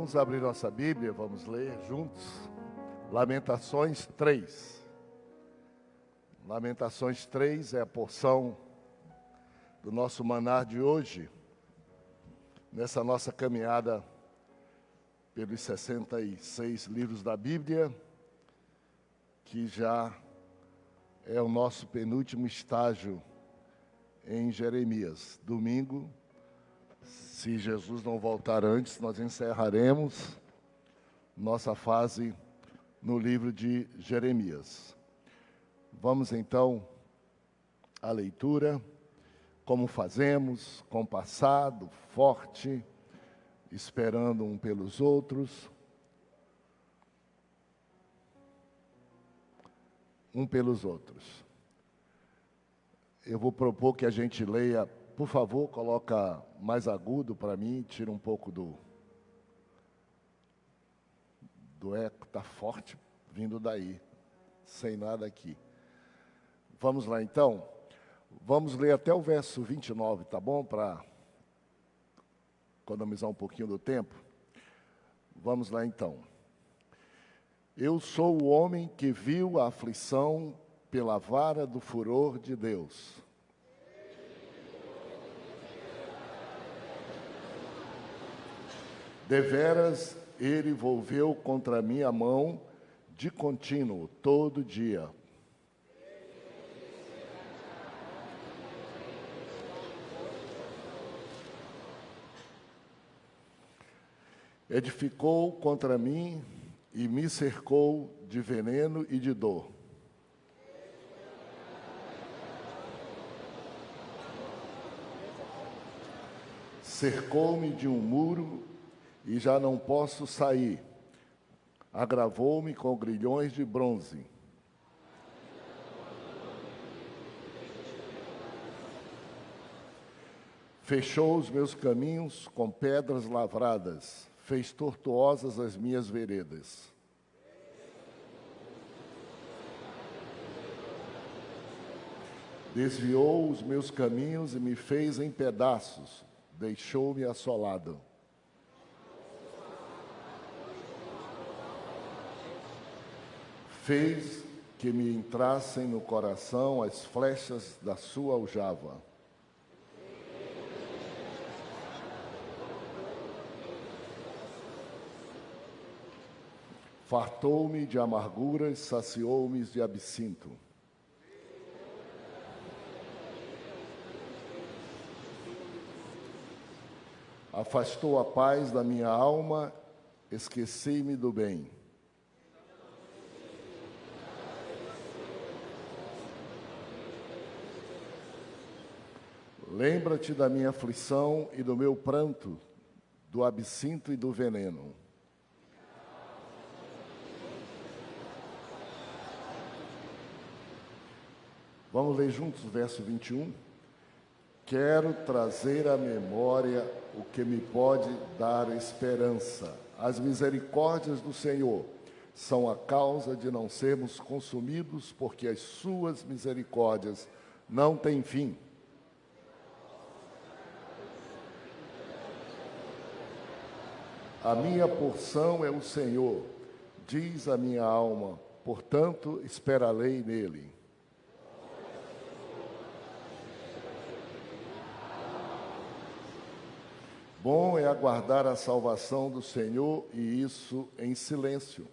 Vamos abrir nossa Bíblia, vamos ler juntos. Lamentações 3. Lamentações 3 é a porção do nosso maná de hoje, nessa nossa caminhada pelos 66 livros da Bíblia, que já é o nosso penúltimo estágio em Jeremias. Domingo, se Jesus não voltar antes, nós encerraremos nossa fase no livro de Jeremias. Vamos então à leitura, como fazemos, compassado, forte, esperando um pelos outros. Um pelos outros. Eu vou propor que a gente leia, por favor, coloca mais agudo para mim, tira um pouco do eco, está forte, vindo daí, sem nada aqui. Vamos lá então, vamos ler até o verso 29, tá bom? Para economizar um pouquinho do tempo. Vamos lá então. Eu sou o homem que viu a aflição pela vara do furor de Deus. Deveras ele volveu contra mim a mão de contínuo, todo dia. Edificou contra mim e me cercou de veneno e de dor. Cercou-me de um muro e já não posso sair. Agravou-me com grilhões de bronze. Fechou os meus caminhos com pedras lavradas. Fez tortuosas as minhas veredas. Desviou os meus caminhos e me fez em pedaços. Deixou-me assolado. Fez que me entrassem no coração as flechas da sua aljava. Fartou-me de amarguras, saciou-me de absinto. Afastou a paz da minha alma, esqueci-me do bem. Lembra-te da minha aflição e do meu pranto, do absinto e do veneno. Vamos ler juntos o verso 21. Quero trazer à memória o que me pode dar esperança. As misericórdias do Senhor são a causa de não sermos consumidos, porque as suas misericórdias não têm fim. A minha porção é o Senhor, diz a minha alma, portanto esperarei nele. Bom é aguardar a salvação do Senhor, e isso em silêncio.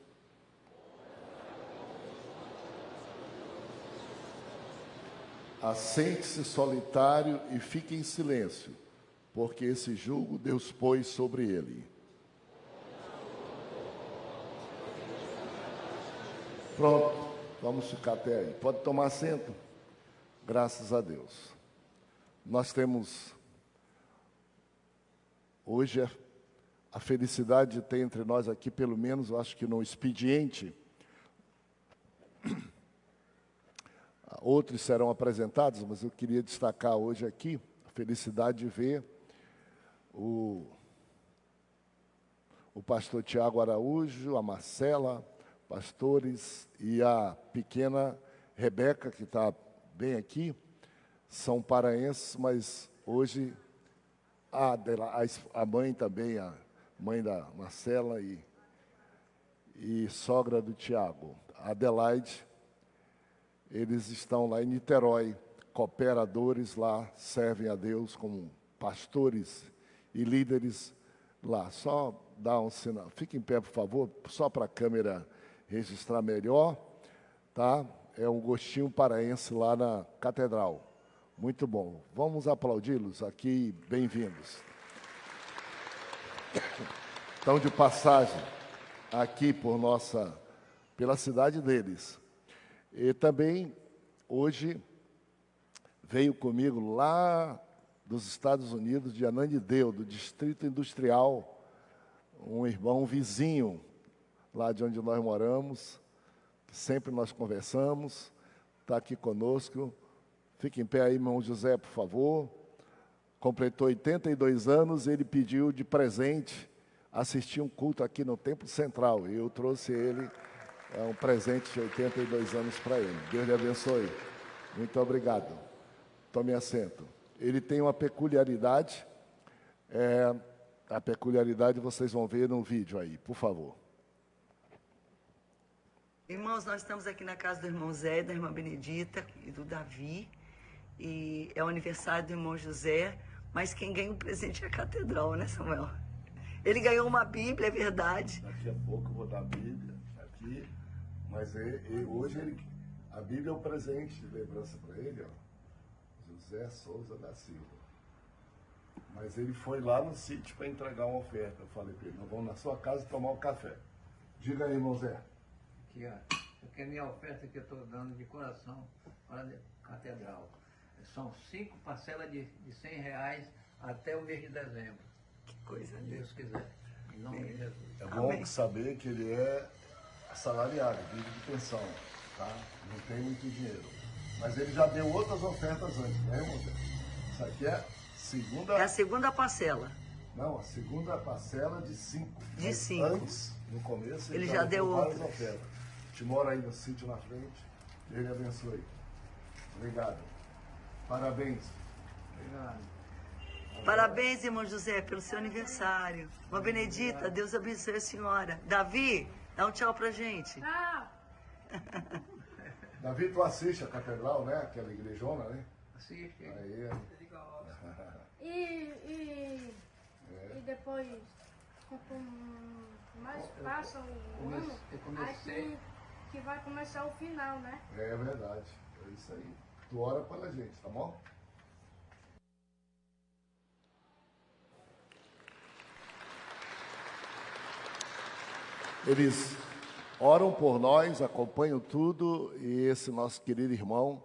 Assente-se solitário e fique em silêncio, porque esse jugo Deus pôs sobre ele. Pronto, vamos ficar até aí. Pode tomar assento? Graças a Deus. Nós temos hoje a felicidade de ter entre nós aqui, pelo menos, eu acho que no expediente, outros serão apresentados, mas eu queria destacar hoje aqui a felicidade de ver o pastor Tiago Araújo, a Marcela, pastores, e a pequena Rebeca, que está bem aqui, são paraenses, mas hoje a mãe também, a mãe da Marcela e sogra do Tiago, Adelaide. Eles estão lá em Niterói, cooperadores lá, servem a Deus como pastores e líderes lá. Só dá um sinal. Fique em pé, por favor, só para a câmera registrar melhor, tá? É um gostinho paraense lá na Catedral. Muito bom. Vamos aplaudi-los aqui, bem-vindos. Estão de passagem aqui pela cidade deles. E também, hoje, veio comigo lá dos Estados Unidos, de Ananideu, do Distrito Industrial, um irmão vizinho, lá de onde nós moramos, que sempre nós conversamos, está aqui conosco. Fique em pé aí, irmão José, por favor. Completou 82 anos, ele pediu de presente assistir um culto aqui no Templo Central. E eu trouxe ele, um presente de 82 anos para ele. Deus lhe abençoe. Muito obrigado. Tome assento. Ele tem uma peculiaridade, a peculiaridade vocês vão ver no vídeo aí, por favor. Irmãos, nós estamos aqui na casa do irmão Zé, da irmã Benedita e do Davi. E é o aniversário do irmão José, mas quem ganha o presente é a catedral, né, Samuel? Ele ganhou uma Bíblia, é verdade. Daqui a pouco eu vou dar a Bíblia aqui, mas hoje a Bíblia é um presente de lembrança para ele, ó. José Souza da Silva. Mas ele foi lá no sítio para entregar uma oferta. Eu falei para ele, nós vamos na sua casa tomar um café. Diga aí, irmão Zé. Aqui, ó. Aqui é a minha oferta que eu estou dando de coração para a catedral. São 5 parcelas de R$100 até o mês de dezembro. Que coisa Se linda. Deus quiser. Em nome de Jesus. É bom saber que ele é assalariado, vive de pensão, tá? Não tem muito dinheiro. Mas ele já deu outras ofertas antes, né, irmão Zé? Isso aqui é É a segunda parcela. Não, a segunda parcela de 5. De 5. Antes, no começo, Ele já deu várias outras. ofertas. A gente mora aí no sítio na frente. Deus lhe abençoe. Obrigado. Parabéns. Obrigado. Parabéns, irmão José, pelo seu aniversário. Irmã Benedita, Deus abençoe a senhora. Davi, dá um tchau pra gente. Ah, Davi, tu assiste a catedral, né? Aquela igrejona, né? Assiste. Aí, e depois, quanto mais passa o ano, eu comecei. aí que vai começar o final, né? é verdade. É isso aí. Tu ora pela gente, tá bom? Eles oram por nós, acompanham tudo, e esse nosso querido irmão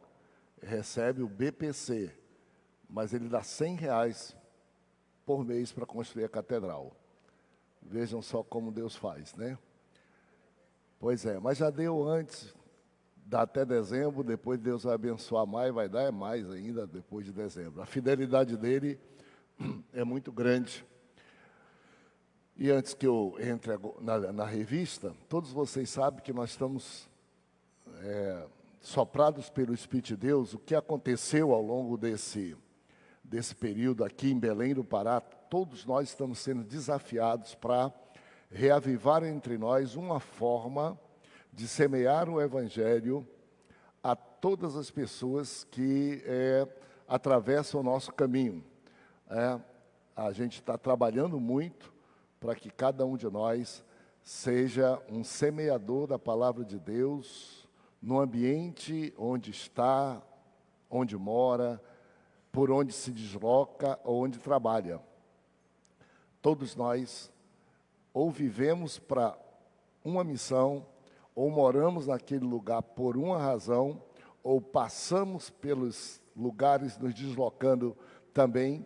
recebe o BPC, mas ele dá R$100 por mês para construir a catedral. Vejam só como Deus faz, né? Pois é, mas já deu antes, dá até dezembro, depois Deus vai abençoar mais, vai dar mais ainda depois de dezembro. A fidelidade dele é muito grande. E antes que eu entre na revista, todos vocês sabem que nós estamos soprados pelo Espírito de Deus. O que aconteceu ao longo desse período aqui em Belém do Pará, todos nós estamos sendo desafiados para reavivar entre nós uma forma de semear o Evangelho a todas as pessoas que atravessam o nosso caminho. A gente está trabalhando muito para que cada um de nós seja um semeador da palavra de Deus no ambiente onde está, onde mora, por onde se desloca ou onde trabalha. Todos nós ou vivemos para uma missão, ou moramos naquele lugar por uma razão, ou passamos pelos lugares nos deslocando também,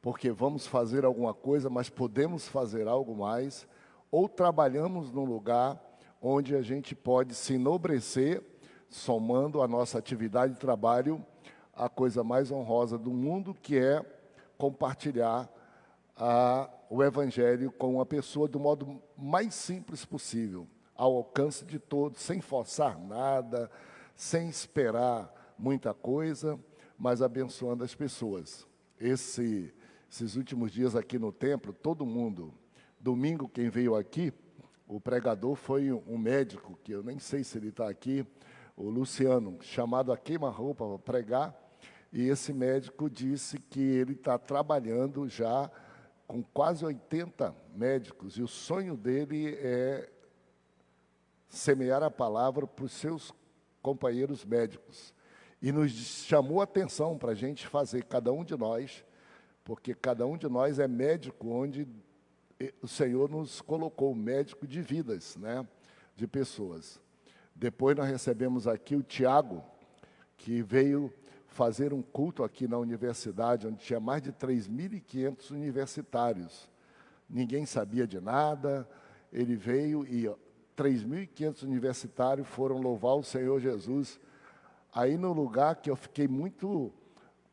porque vamos fazer alguma coisa, mas podemos fazer algo mais, ou trabalhamos num lugar onde a gente pode se enobrecer, somando a nossa atividade de trabalho, a coisa mais honrosa do mundo, que é compartilhar o Evangelho com uma pessoa do modo mais simples possível, ao alcance de todos, sem forçar nada, sem esperar muita coisa, mas abençoando as pessoas. Esses últimos dias aqui no templo, todo mundo domingo, quem veio aqui, o pregador foi um médico, que eu nem sei se ele está aqui, o Luciano, chamado a queima-roupa para pregar, e esse médico disse que ele está trabalhando já com quase 80 médicos, e o sonho dele é semear a palavra para os seus companheiros médicos. E nos chamou a atenção para a gente fazer, cada um de nós, porque cada um de nós é médico onde o Senhor nos colocou, médico de vidas, né, de pessoas. Depois nós recebemos aqui o Tiago, que veio fazer um culto aqui na universidade, onde tinha mais de 3.500 universitários. Ninguém sabia de nada, ele veio e 3.500 universitários foram louvar o Senhor Jesus. Aí no lugar que eu fiquei muito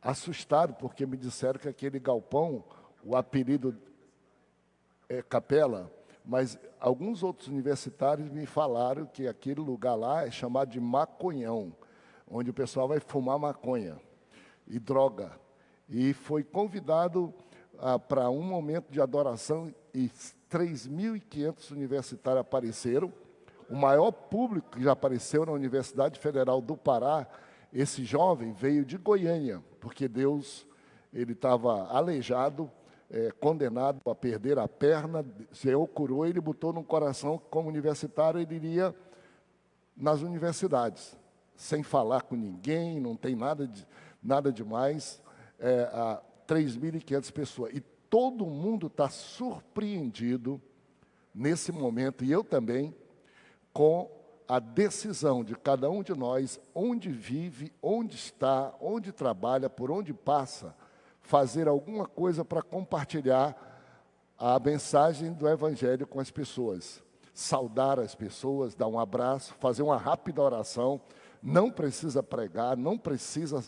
assustado, porque me disseram que aquele galpão, o apelido é Capela, mas alguns outros universitários me falaram que aquele lugar lá é chamado de Maconhão, onde o pessoal vai fumar maconha e droga. E foi convidado para um momento de adoração e 3.500 universitários apareceram. O maior público que já apareceu na Universidade Federal do Pará, esse jovem veio de Goiânia, porque Deus, ele estava aleijado, condenado a perder a perna, o Senhor curou, ele botou no coração que, como universitário, ele iria nas universidades, sem falar com ninguém, não tem nada demais, 3.500 pessoas. E todo mundo está surpreendido nesse momento, e eu também, com a decisão de cada um de nós, onde vive, onde está, onde trabalha, por onde passa, fazer alguma coisa para compartilhar a mensagem do Evangelho com as pessoas. Saudar as pessoas, dar um abraço, fazer uma rápida oração. Não precisa pregar, não precisa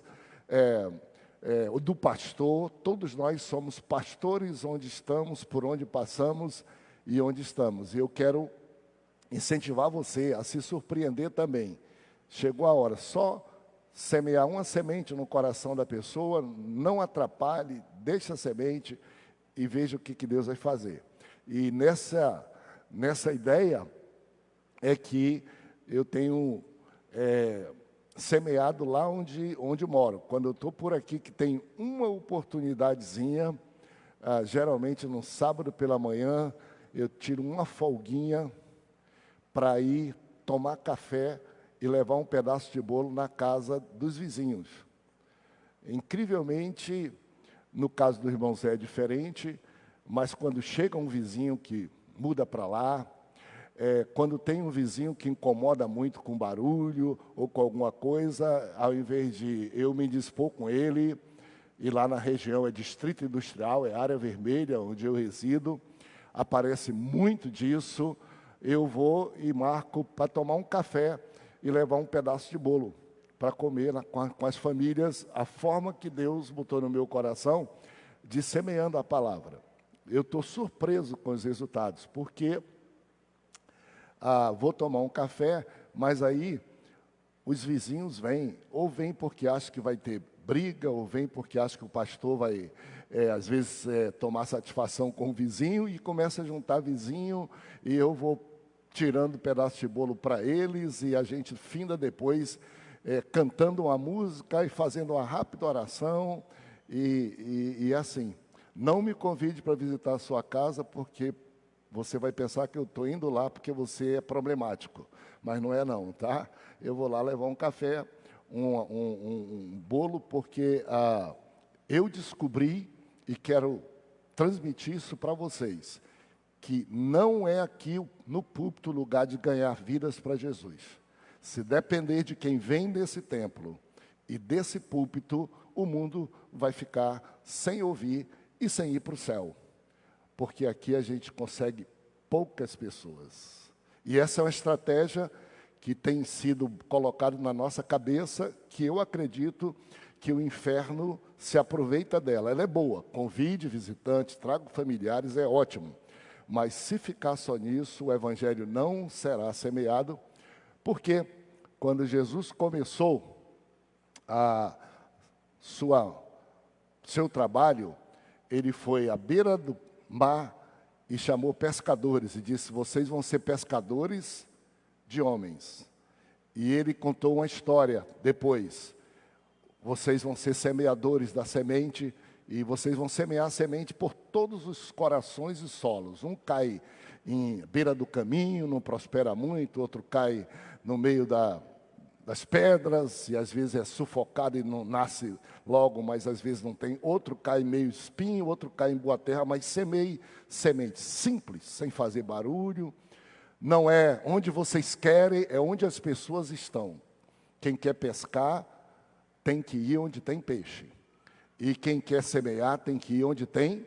do pastor. Todos nós somos pastores onde estamos, por onde passamos e onde estamos. E eu quero incentivar você a se surpreender também. Chegou a hora, só semear uma semente no coração da pessoa, não atrapalhe, deixe a semente e veja o que Deus vai fazer. E nessa ideia é que eu tenho semeado lá onde moro. Quando eu estou por aqui, que tem uma oportunidadezinha, geralmente no sábado pela manhã, eu tiro uma folguinha para ir tomar café e levar um pedaço de bolo na casa dos vizinhos. Incrivelmente, no caso do irmão Zé é diferente, mas quando chega um vizinho que muda para lá, quando tem um vizinho que incomoda muito com barulho ou com alguma coisa, ao invés de eu me indispor com ele, e lá na região é distrito industrial, é área vermelha onde eu resido, aparece muito disso, eu vou e marco para tomar um café e levar um pedaço de bolo para comer com as famílias, a forma que Deus botou no meu coração de semeando a palavra. Eu estou surpreso com os resultados, porque vou tomar um café, mas aí os vizinhos vêm, ou vêm porque acham que vai ter briga, ou vêm porque acham que o pastor vai, às vezes, tomar satisfação com o vizinho, e começa a juntar vizinho, e eu vou tirando um pedaço de bolo para eles, e a gente finda depois cantando uma música e fazendo uma rápida oração, e assim. Não me convide para visitar a sua casa, porque você vai pensar que eu estou indo lá porque você é problemático, mas não é não, tá? Eu vou lá levar um café, um bolo, porque eu descobri, e quero transmitir isso para vocês, que não é aqui no púlpito o lugar de ganhar vidas para Jesus. Se depender de quem vem desse templo e desse púlpito, o mundo vai ficar sem ouvir e sem ir para o céu. Porque aqui a gente consegue poucas pessoas. E essa é uma estratégia que tem sido colocada na nossa cabeça, que eu acredito que o inferno se aproveita dela. Ela é boa, convide visitantes, traga familiares, é ótimo. Mas se ficar só nisso, o evangelho não será semeado, porque quando Jesus começou seu trabalho, ele foi à beira do mar e chamou pescadores e disse: vocês vão ser pescadores de homens. E ele contou uma história depois: vocês vão ser semeadores da semente, e vocês vão semear a semente por todos os corações e solos. Um cai em beira do caminho, não prospera muito; outro cai no meio das pedras, e às vezes é sufocado e não nasce logo, mas às vezes não tem. Outro cai meio espinho, outro cai em boa terra, mas semeie semente simples, sem fazer barulho. Não é onde vocês querem, é onde as pessoas estão. Quem quer pescar tem que ir onde tem peixe. E quem quer semear tem que ir onde tem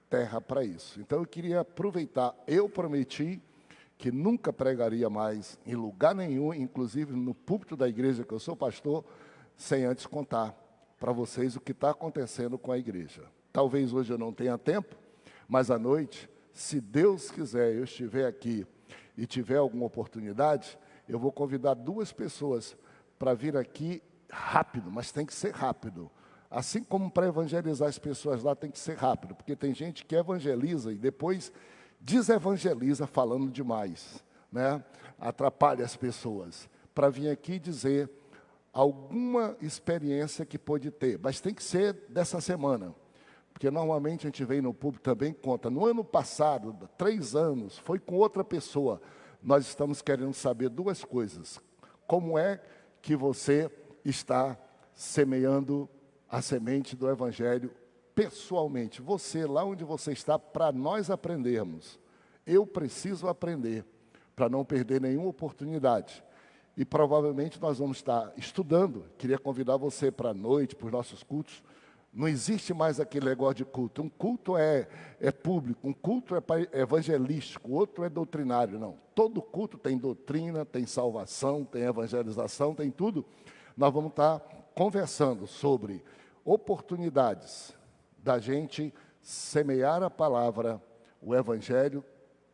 terra para isso. Então eu queria aproveitar, eu prometi que nunca pregaria mais em lugar nenhum, inclusive no púlpito da igreja que eu sou pastor, sem antes contar para vocês o que está acontecendo com a igreja. Talvez hoje eu não tenha tempo, mas à noite, se Deus quiser, eu estiver aqui e tiver alguma oportunidade, eu vou convidar 2 pessoas para vir aqui rápido, mas tem que ser rápido. Assim como para evangelizar as pessoas lá tem que ser rápido, porque tem gente que evangeliza e depois desevangeliza falando demais, né? Atrapalha as pessoas. Para vir aqui dizer alguma experiência que pode ter, mas tem que ser dessa semana, porque normalmente a gente vem no público também conta. No ano passado, 3 anos, foi com outra pessoa. Nós estamos querendo saber 2 coisas: como é que você está semeando a semente do Evangelho pessoalmente, você, lá onde você está, para nós aprendermos. Eu preciso aprender, para não perder nenhuma oportunidade. E provavelmente nós vamos estar estudando. Queria convidar você para a noite, para os nossos cultos. Não existe mais aquele negócio de culto. Um culto é público, um culto é evangelístico, outro é doutrinário. Não, todo culto tem doutrina, tem salvação, tem evangelização, tem tudo. Nós vamos estar conversando sobre oportunidades da gente semear a palavra, o Evangelho,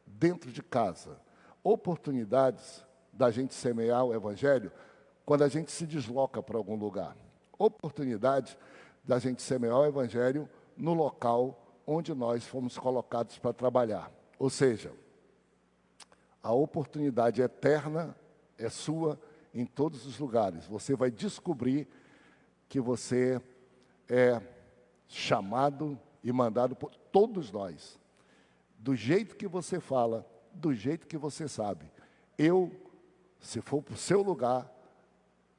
dentro de casa. Oportunidades da gente semear o Evangelho quando a gente se desloca para algum lugar. Oportunidade da gente semear o Evangelho no local onde nós fomos colocados para trabalhar. Ou seja, a oportunidade eterna é sua em todos os lugares. Você vai descobrir que você é chamado e mandado por todos nós. Do jeito que você fala, do jeito que você sabe. Eu, se for para o seu lugar,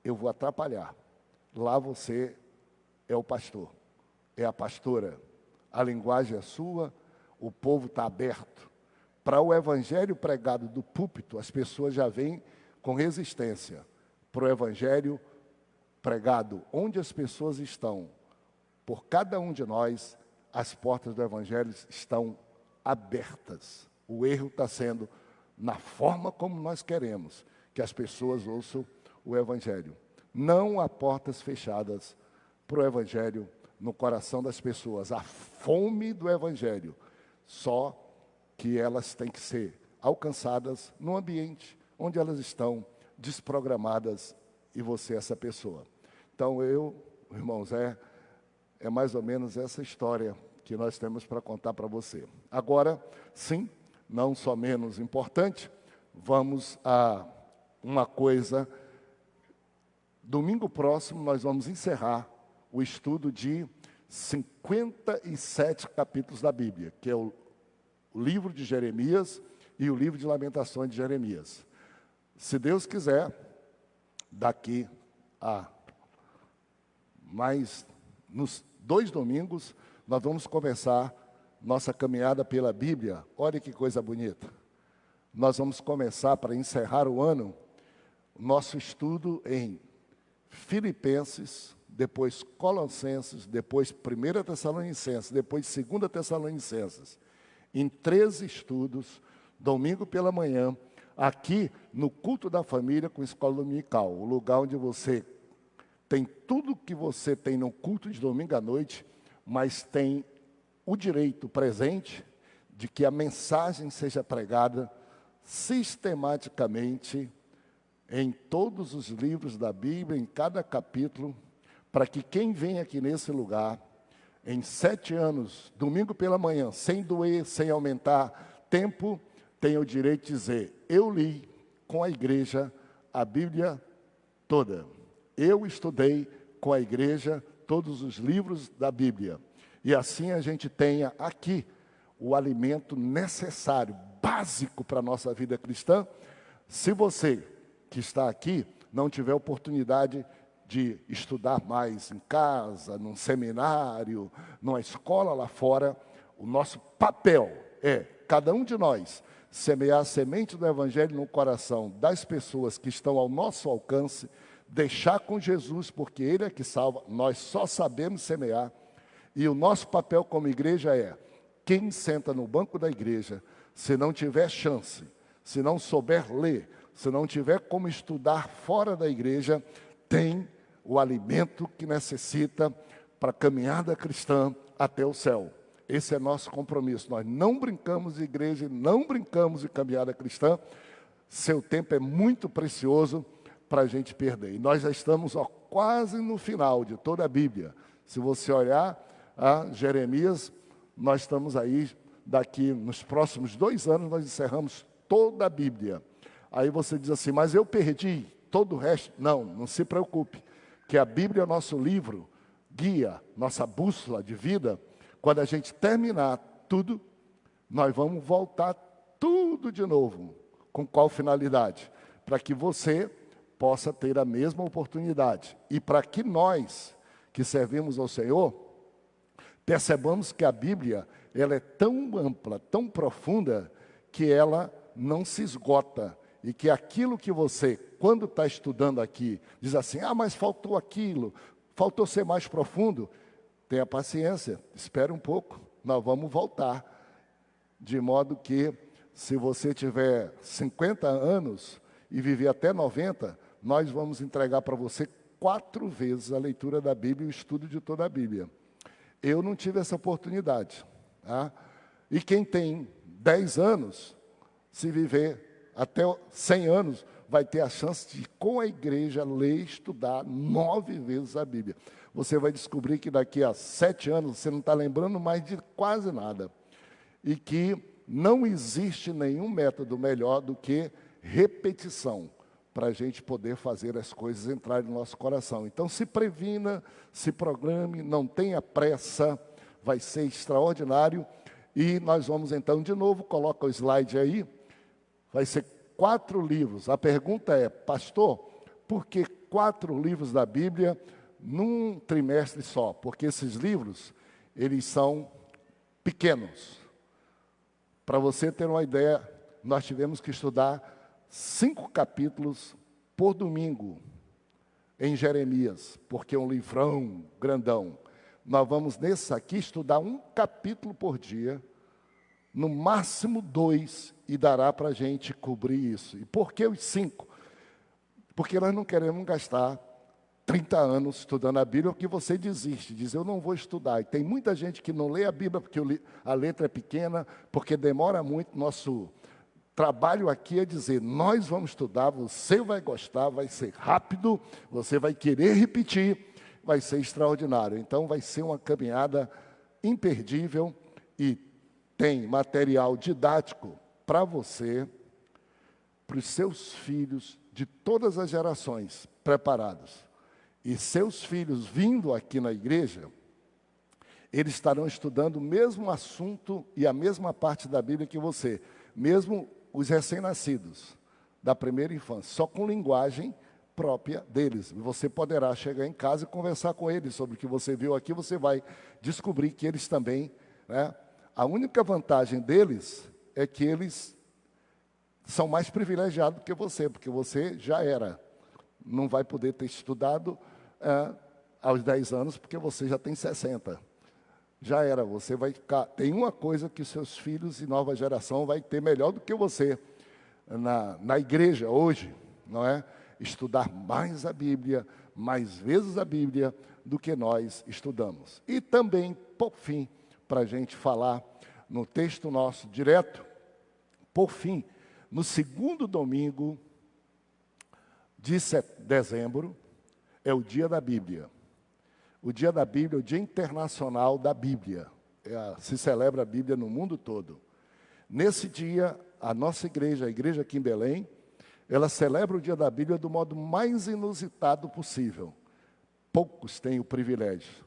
eu vou atrapalhar. Lá você é o pastor, é a pastora. A linguagem é sua, o povo está aberto. Para o evangelho pregado do púlpito, as pessoas já vêm com resistência. Para o evangelho pregado onde as pessoas estão, por cada um de nós, as portas do evangelho estão abertas. O erro está sendo na forma como nós queremos que as pessoas ouçam o evangelho. Não há portas fechadas para o evangelho no coração das pessoas. A fome do evangelho, só que elas têm que ser alcançadas no ambiente onde elas estão desprogramadas, e você é essa pessoa. Então irmão Zé, é mais ou menos essa história que nós temos para contar para você. Agora, sim, não só menos importante, vamos a uma coisa. Domingo próximo nós vamos encerrar o estudo de 57 capítulos da Bíblia, que é o livro de Jeremias e o livro de Lamentações de Jeremias. Se Deus quiser, daqui a mais nos 2 domingos, nós vamos começar nossa caminhada pela Bíblia. Olha que coisa bonita. Nós vamos começar, para encerrar o ano, nosso estudo em Filipenses, depois Colossenses, depois 1 Tessalonicenses, depois 2 Tessalonicenses. Em 13 estudos, domingo pela manhã, aqui no culto da família com escola dominical, o lugar onde você tem tudo que você tem no culto de domingo à noite, mas tem o direito presente de que a mensagem seja pregada sistematicamente em todos os livros da Bíblia, em cada capítulo, para que quem vem aqui nesse lugar, em 7 anos, domingo pela manhã, sem doer, sem aumentar tempo, tenha o direito de dizer: eu li com a igreja a Bíblia toda. Eu estudei com a igreja todos os livros da Bíblia. E assim a gente tenha aqui o alimento necessário, básico para a nossa vida cristã. Se você que está aqui não tiver oportunidade de estudar mais em casa, num seminário, numa escola lá fora, o nosso papel é, cada um de nós, semear a semente do Evangelho no coração das pessoas que estão ao nosso alcance, deixar com Jesus, porque Ele é que salva, nós só sabemos semear. E o nosso papel como igreja é: quem senta no banco da igreja, se não tiver chance, se não souber ler, se não tiver como estudar fora da igreja, tem o alimento que necessita para a caminhada cristã até o céu. Esse é nosso compromisso. Nós não brincamos de igreja, não brincamos de caminhada cristã. Seu tempo é muito precioso para a gente perder. E nós já estamos quase no final de toda a Bíblia. Se você olhar a Jeremias, nós estamos aí, daqui nos próximos 2 anos, nós encerramos toda a Bíblia. Aí você diz assim: mas eu perdi todo o resto. Não, não se preocupe, que a Bíblia é nosso livro, guia, nossa bússola de vida. Quando a gente terminar tudo, nós vamos voltar tudo de novo. Com qual finalidade? Para que você possa ter a mesma oportunidade. E para que nós, que servimos ao Senhor, percebamos que a Bíblia, ela é tão ampla, tão profunda, que ela não se esgota. E que aquilo que você, quando está estudando aqui, diz assim: ah, mas faltou aquilo, faltou ser mais profundo. Tenha paciência, espere um pouco, nós vamos voltar. De modo que, se você tiver 50 anos e viver até 90, nós vamos entregar para você 4 vezes a leitura da Bíblia e o estudo de toda a Bíblia. Eu não tive essa oportunidade. Tá? E quem tem 10 anos, se viver até 100 anos, vai ter a chance de, com a igreja, ler e estudar 9 vezes a Bíblia. Você vai descobrir que daqui a 7 anos você não está lembrando mais de quase nada. E que não existe nenhum método melhor do que repetição, para a gente poder fazer as coisas entrarem no nosso coração. Então, se previna, se programe, não tenha pressa, vai ser extraordinário. E nós vamos então, de novo, coloca o slide aí, vai ser 4 livros. A pergunta é: pastor, por que 4 livros da Bíblia num trimestre só? Porque esses livros, eles são pequenos. Para você ter uma ideia, nós tivemos que estudar 5 capítulos por domingo em Jeremias, porque é um livrão grandão. Nós vamos nesse aqui estudar 1 capítulo por dia, no máximo 2, e dará para a gente cobrir isso. E por que os 5? Porque nós não queremos gastar 30 anos estudando a Bíblia, porque você desiste, diz: eu não vou estudar. E tem muita gente que não lê a Bíblia porque a letra é pequena, porque demora muito. Nosso trabalho aqui é dizer: nós vamos estudar, você vai gostar, vai ser rápido, você vai querer repetir, vai ser extraordinário. Então vai ser uma caminhada imperdível e tem material didático para você, para os seus filhos de todas as gerações preparados. E seus filhos vindo aqui na igreja, eles estarão estudando o mesmo assunto e a mesma parte da Bíblia que você, mesmo os recém-nascidos da primeira infância, só com linguagem própria deles. Você poderá chegar em casa e conversar com eles sobre o que você viu aqui, você vai descobrir que eles também, né? A única vantagem deles é que eles são mais privilegiados que você, porque você já era. Não vai poder ter estudado aos 10 anos, porque você já tem 60. Já era, você vai ficar... Tem uma coisa que seus filhos e nova geração vai ter melhor do que você na igreja hoje, não é? Estudar mais a Bíblia, mais vezes a Bíblia do que nós estudamos. E também, por fim, para a gente falar no texto nosso direto, por fim, no segundo domingo de dezembro, é o dia da Bíblia. O dia da Bíblia é o dia internacional da Bíblia. Se celebra a Bíblia no mundo todo. Nesse dia, a nossa igreja, a igreja aqui em Belém, ela celebra o Dia da Bíblia do modo mais inusitado possível. Poucos têm o privilégio.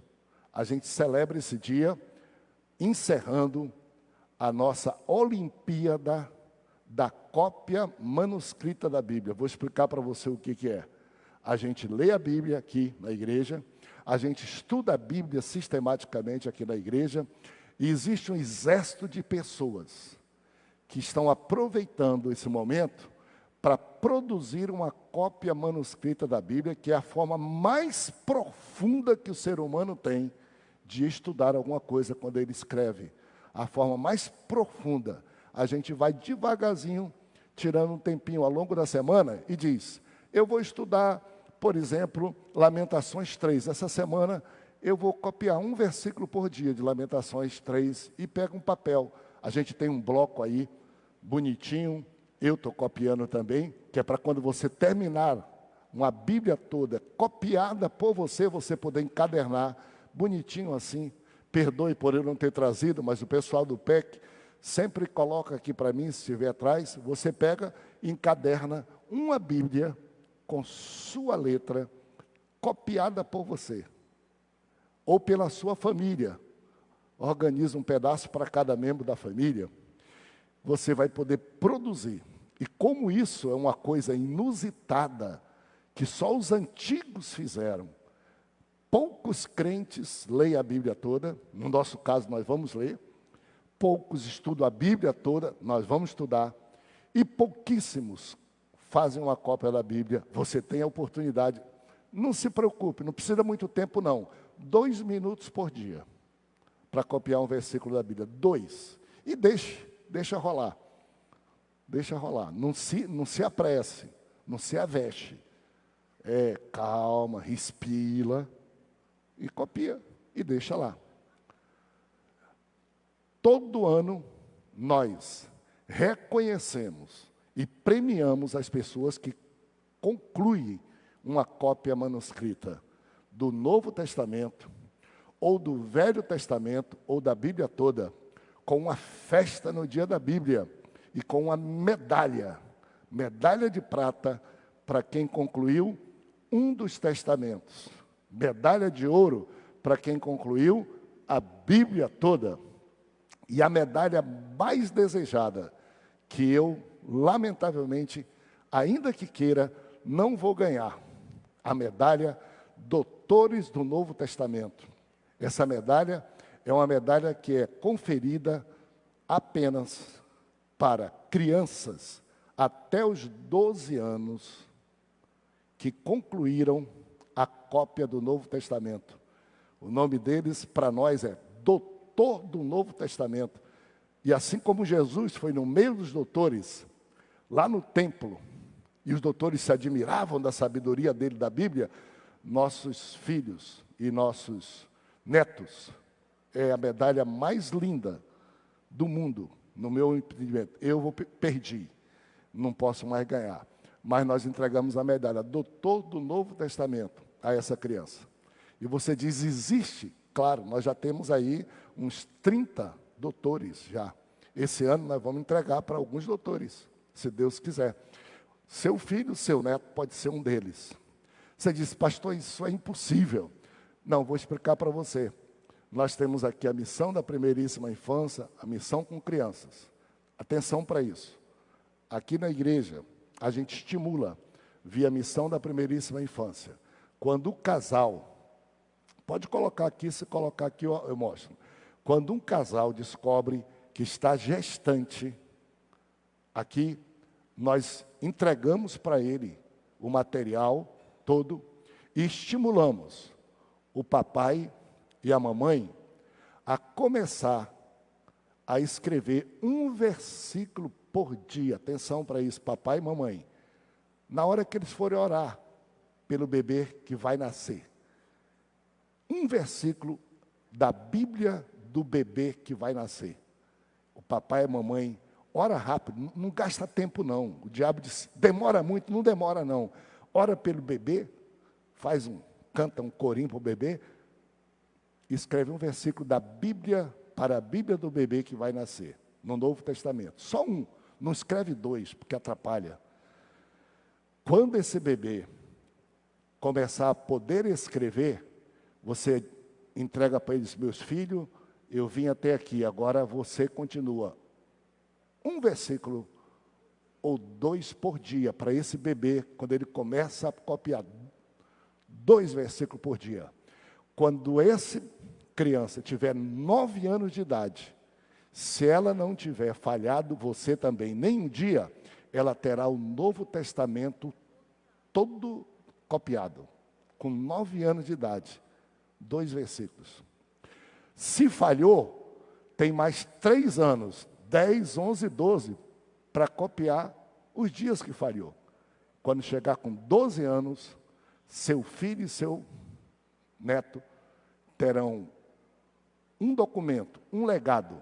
A gente celebra esse dia encerrando a nossa Olimpíada da cópia manuscrita da Bíblia. Vou explicar para você o que é. A gente lê a Bíblia aqui na igreja, a gente estuda a Bíblia sistematicamente aqui na igreja, e existe um exército de pessoas que estão aproveitando esse momento para produzir uma cópia manuscrita da Bíblia, que é a forma mais profunda que o ser humano tem de estudar alguma coisa quando ele escreve. A forma mais profunda. A gente vai devagarzinho, tirando um tempinho ao longo da semana e diz, eu vou estudar, por exemplo, Lamentações 3. Essa semana eu vou copiar um versículo por dia de Lamentações 3 e pego um papel. A gente tem um bloco aí, bonitinho, eu estou copiando também, que é para quando você terminar uma Bíblia toda copiada por você, você poder encadernar, bonitinho assim. Perdoe por eu não ter trazido, mas o pessoal do PEC sempre coloca aqui para mim, se estiver atrás, você pega e encaderna uma Bíblia com sua letra, copiada por você, ou pela sua família. Organiza um pedaço para cada membro da família. Você vai poder produzir. E como isso é uma coisa inusitada, que só os antigos fizeram, poucos crentes leem a Bíblia toda, no nosso caso nós vamos ler, poucos estudam a Bíblia toda, nós vamos estudar, e pouquíssimos fazem uma cópia da Bíblia. Você tem a oportunidade, não se preocupe, não precisa muito tempo não, 2 minutos por dia, para copiar um versículo da Bíblia, 2, e deixa rolar, não se apresse, não se aveste, calma, respira, e copia, e deixa lá. Todo ano, nós reconhecemos e premiamos as pessoas que concluem uma cópia manuscrita do Novo Testamento, ou do Velho Testamento, ou da Bíblia toda, com uma festa no dia da Bíblia, e com uma medalha de prata, para quem concluiu um dos testamentos, medalha de ouro, para quem concluiu a Bíblia toda. E a medalha mais desejada, que eu, lamentavelmente, ainda que queira, não vou ganhar, a medalha Doutores do Novo Testamento. Essa medalha é uma medalha que é conferida apenas para crianças até os 12 anos que concluíram a cópia do Novo Testamento. O nome deles, para nós, é Doutor do Novo Testamento. E assim como Jesus foi no meio dos doutores, lá no templo, e os doutores se admiravam da sabedoria dele, da Bíblia, nossos filhos e nossos netos, é a medalha mais linda do mundo, no meu entendimento. Eu perdi, não posso mais ganhar. Mas nós entregamos a medalha Doutor do Novo Testamento a essa criança. E você diz, existe? Claro, nós já temos aí uns 30 doutores já. Esse ano nós vamos entregar para alguns doutores, se Deus quiser. Seu filho, seu neto pode ser um deles. Você diz, pastor, isso é impossível. Não, vou explicar para você. Nós temos aqui a missão da primeiríssima infância, a missão com crianças. Atenção para isso. Aqui na igreja, a gente estimula, via missão da primeiríssima infância. Quando o casal, pode colocar aqui, se colocar aqui eu mostro. Quando um casal descobre que está gestante, aqui nós entregamos para ele o material todo e estimulamos o papai e a mamãe a começar a escrever um versículo por dia. Atenção para isso, papai e mamãe. Na hora que eles forem orar pelo bebê que vai nascer. Um versículo da Bíblia do bebê que vai nascer. O papai e a mamãe, ora rápido, não gasta tempo não. O diabo diz, demora muito, não demora não. Ora pelo bebê, canta um corinho para o bebê, escreve um versículo da Bíblia para a Bíblia do bebê que vai nascer. no Novo Testamento. Só um. Não escreve 2, porque atrapalha. Quando esse bebê começar a poder escrever, você entrega para eles: meus filhos, eu vim até aqui, agora você continua. Um versículo ou 2 por dia para esse bebê, quando ele começa a copiar. 2 versículos por dia. Quando essa criança tiver 9 anos de idade, se ela não tiver falhado, você também, nem um dia, ela terá o Novo Testamento todo copiado. Com 9 anos de idade, 2 versículos. Se falhou, tem mais 3 anos, 10, 11, 12, para copiar os dias que falhou. Quando chegar com 12 anos, seu filho e seu neto terão um documento, um legado,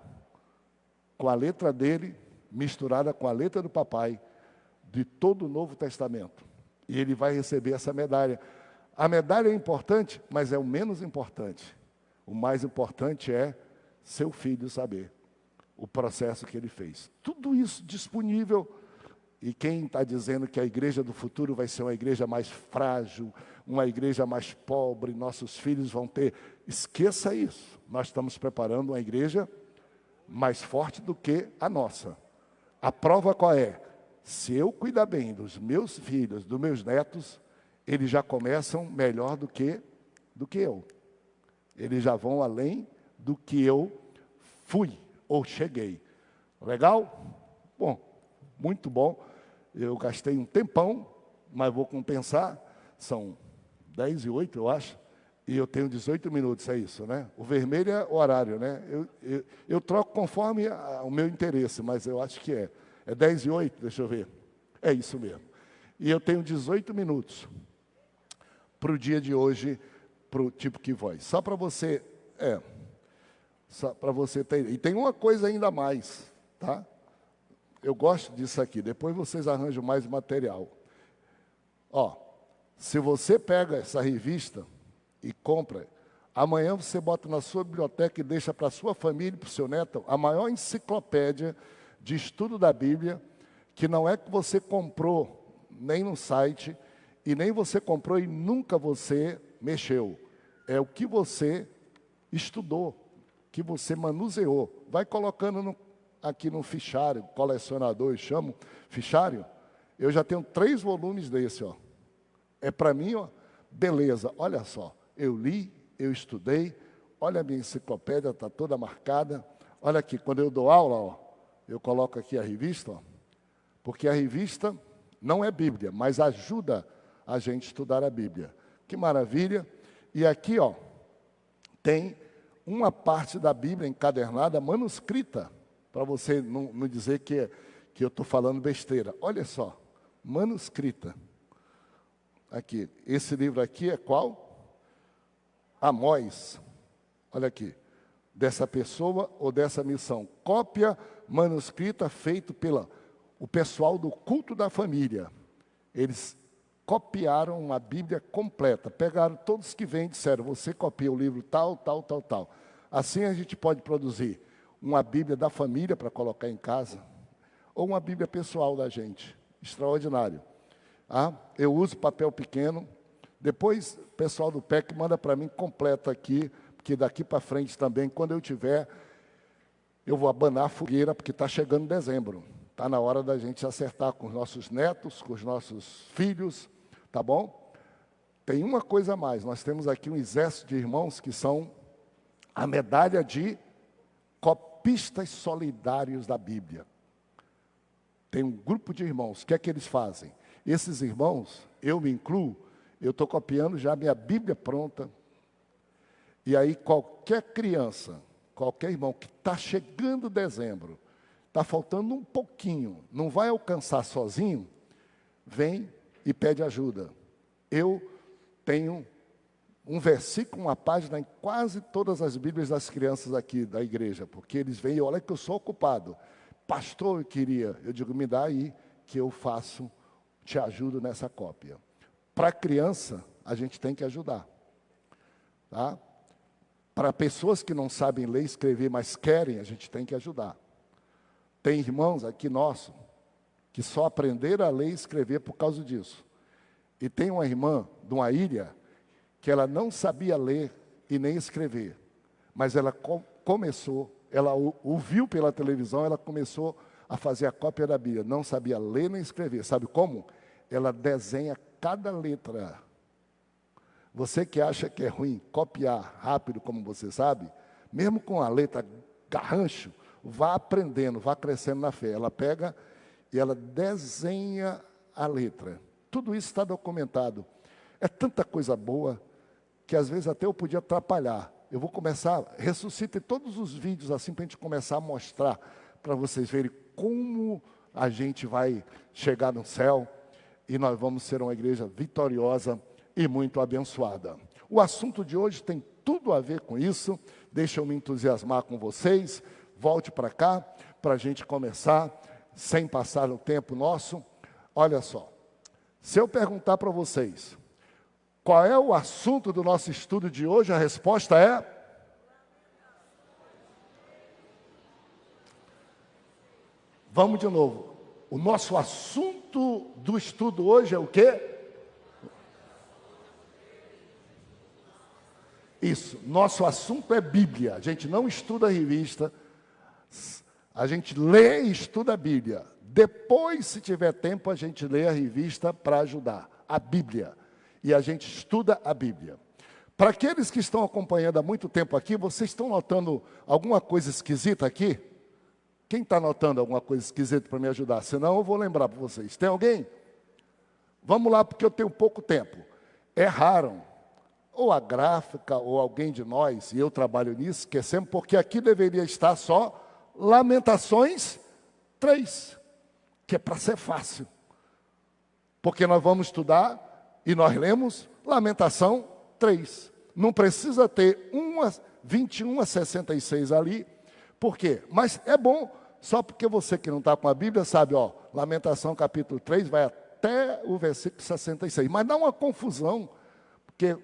com a letra dele misturada com a letra do papai, de todo o Novo Testamento. E ele vai receber essa medalha. A medalha é importante, mas é o menos importante. O mais importante é seu filho saber o processo que ele fez. Tudo isso disponível. E quem está dizendo que a igreja do futuro vai ser uma igreja mais frágil, uma igreja mais pobre, nossos filhos vão ter... Esqueça isso. Nós estamos preparando uma igreja mais forte do que a nossa. A prova qual é? Se eu cuidar bem dos meus filhos, dos meus netos, eles já começam melhor do que eu. Eles já vão além do que eu fui ou cheguei. Legal? Bom, muito bom. Eu gastei um tempão, mas vou compensar. São 10:08, eu acho. E eu tenho 18 minutos, é isso, né? O vermelho é o horário, né? Eu troco conforme o meu interesse, mas eu acho que é. É 10:08, deixa eu ver. É isso mesmo. E eu tenho 18 minutos para o dia de hoje, para o tipo que voz. Só para você ter. E tem uma coisa ainda mais, tá? Eu gosto disso aqui. Depois vocês arranjam mais material. Ó, se você pega essa revista e compra, amanhã você bota na sua biblioteca e deixa para a sua família e para o seu neto a maior enciclopédia de estudo da Bíblia, que não é que você comprou nem no site, e nem você comprou e nunca você mexeu. É o que você estudou, que você manuseou. Vai colocando aqui no fichário, colecionador, eu chamo fichário. Eu já tenho 3 volumes desse, ó. É para mim, ó, beleza, olha só. Eu li, eu estudei, olha a minha enciclopédia, está toda marcada. Olha aqui, quando eu dou aula, ó, eu coloco aqui a revista, ó, porque a revista não é Bíblia, mas ajuda a gente a estudar a Bíblia. Que maravilha! E aqui, ó, tem uma parte da Bíblia encadernada, manuscrita, para você não dizer que eu estou falando besteira. Olha só, manuscrita. Aqui, esse livro aqui é qual? Amós. Olha aqui, dessa pessoa ou dessa missão. Cópia manuscrita feito pelo pessoal do culto da família. Eles copiaram a Bíblia completa. Pegaram todos que vêm e disseram: você copia o livro tal, tal, tal, tal. Assim a gente pode produzir uma Bíblia da família para colocar em casa, ou uma Bíblia pessoal da gente. Extraordinário. Eu uso papel pequeno. Depois, o pessoal do PEC manda para mim completo aqui, porque daqui para frente também, quando eu tiver, eu vou abanar a fogueira, porque está chegando dezembro. Está na hora da gente acertar com os nossos netos, com os nossos filhos, tá bom? Tem uma coisa a mais, nós temos aqui um exército de irmãos que são a medalha de copistas solidários da Bíblia. Tem um grupo de irmãos, o que é que eles fazem? Esses irmãos, eu me incluo, eu estou copiando já a minha Bíblia pronta. E aí qualquer criança, qualquer irmão que está chegando dezembro, está faltando um pouquinho, não vai alcançar sozinho, vem e pede ajuda. Eu tenho um versículo, uma página em quase todas as Bíblias das crianças aqui da igreja, porque eles vêm e olha que eu sou ocupado. Pastor, eu digo, me dá aí que eu faço, te ajudo nessa cópia. Para criança, a gente tem que ajudar. Tá? Para pessoas que não sabem ler e escrever, mas querem, a gente tem que ajudar. Tem irmãos aqui nossos que só aprenderam a ler e escrever por causa disso. E tem uma irmã de uma ilha que ela não sabia ler e nem escrever, mas ela começou, ela ouviu pela televisão, ela começou a fazer a cópia da Bíblia. Não sabia ler nem escrever. Sabe como? Ela desenha cada letra. Você que acha que é ruim copiar rápido, como você sabe, mesmo com a letra garrancho, vá aprendendo, vá crescendo na fé. Ela pega e ela desenha a letra. Tudo isso está documentado. É tanta coisa boa que às vezes até eu podia atrapalhar. Eu vou começar, ressuscite todos os vídeos assim para a gente começar a mostrar para vocês verem como a gente vai chegar no céu e nós vamos ser uma igreja vitoriosa e muito abençoada. O assunto de hoje tem tudo a ver com isso. Deixa eu me entusiasmar com vocês. Volte para cá para a gente começar, sem passar o tempo nosso. Olha só, se eu perguntar para vocês, qual é o assunto do nosso estudo de hoje? A resposta é... Vamos de novo. O nosso assunto do estudo hoje é o quê? Isso, nosso assunto é Bíblia. A gente não estuda a revista, a gente lê e estuda a Bíblia. Depois, se tiver tempo, a gente lê a revista para ajudar. A Bíblia. E a gente estuda a Bíblia. Para aqueles que estão acompanhando há muito tempo aqui, vocês estão notando alguma coisa esquisita aqui? Quem está notando alguma coisa esquisita para me ajudar? Senão eu vou lembrar para vocês. Tem alguém? Vamos lá, porque eu tenho pouco tempo. Erraram. Ou a gráfica, ou alguém de nós, e eu trabalho nisso, esquecemos, porque aqui deveria estar só Lamentações 3, que é para ser fácil. Porque nós vamos estudar e nós lemos Lamentação 3. Não precisa ter 21 a 66 ali. Por quê? Mas é bom, só porque você que não está com a Bíblia sabe, ó, Lamentação capítulo 3 vai até o versículo 66. Mas dá uma confusão, porque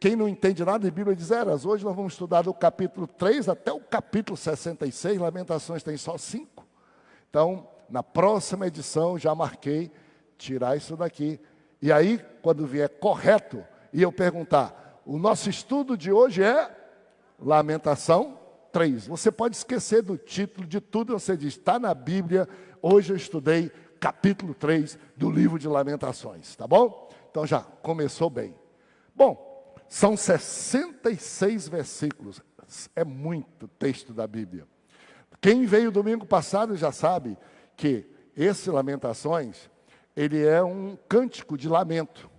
quem não entende nada de Bíblia diz, hoje nós vamos estudar do capítulo 3 até o capítulo 66, Lamentações tem só 5. Então, na próxima edição, já marquei, tirar isso daqui. E aí, quando vier correto, e eu perguntar, o nosso estudo de hoje é Lamentação 3. Você pode esquecer do título, de tudo, você diz, está na Bíblia, hoje eu estudei capítulo 3 do livro de Lamentações, tá bom? Então já começou bem. Bom, são 66 versículos, é muito texto da Bíblia. Quem veio domingo passado já sabe que esse Lamentações, ele é um cântico de lamento,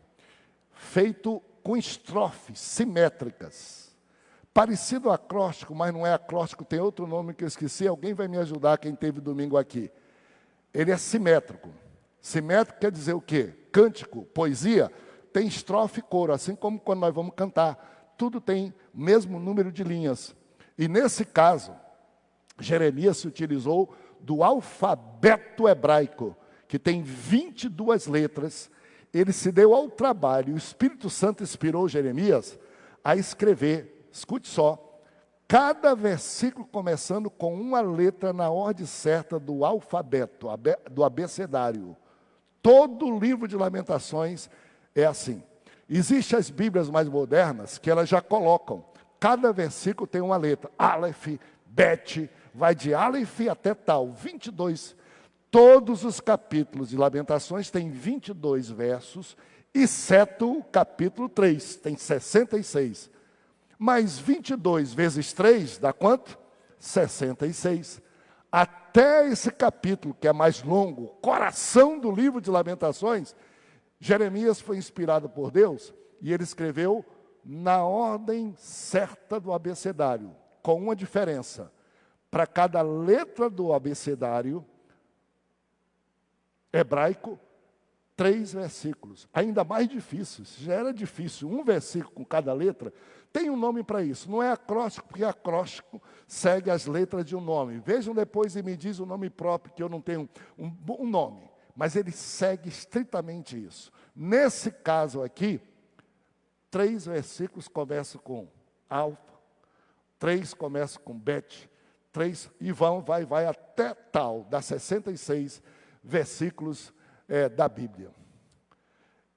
feito com estrofes simétricas. Parecido ao acróstico, mas não é acróstico, tem outro nome que eu esqueci, alguém vai me ajudar, quem teve domingo aqui. Ele é simétrico. Simétrico quer dizer o quê? Cântico, poesia, tem estrofe e coro, assim como quando nós vamos cantar. Tudo tem o mesmo número de linhas. E nesse caso, Jeremias se utilizou do alfabeto hebraico, que tem 22 letras. Ele se deu ao trabalho, o Espírito Santo inspirou Jeremias a escrever, escute só, cada versículo começando com uma letra na ordem certa do alfabeto, do abecedário. Todo o livro de Lamentações é assim. Existem as Bíblias mais modernas que elas já colocam. Cada versículo tem uma letra. Aleph, Bet, vai de Aleph até tal. 22. Todos os capítulos de Lamentações têm 22 versos, exceto o capítulo 3, tem 66. Mas 22 vezes 3 dá quanto? 66. Até esse capítulo, que é mais longo, coração do livro de Lamentações, Jeremias foi inspirado por Deus e ele escreveu na ordem certa do abecedário, com uma diferença. Para cada letra do abecedário hebraico, 3 versículos. Ainda mais difícil, se já era difícil, um versículo com cada letra, tem um nome para isso. Não é acróstico, porque acróstico segue as letras de um nome. Vejam depois e me diz o nome próprio, que eu não tenho um nome. Mas ele segue estritamente isso. Nesse caso aqui, 3 versículos começam com alfa, 3 começam com bet, 3, e vai até tal, dá 66 versículos da Bíblia.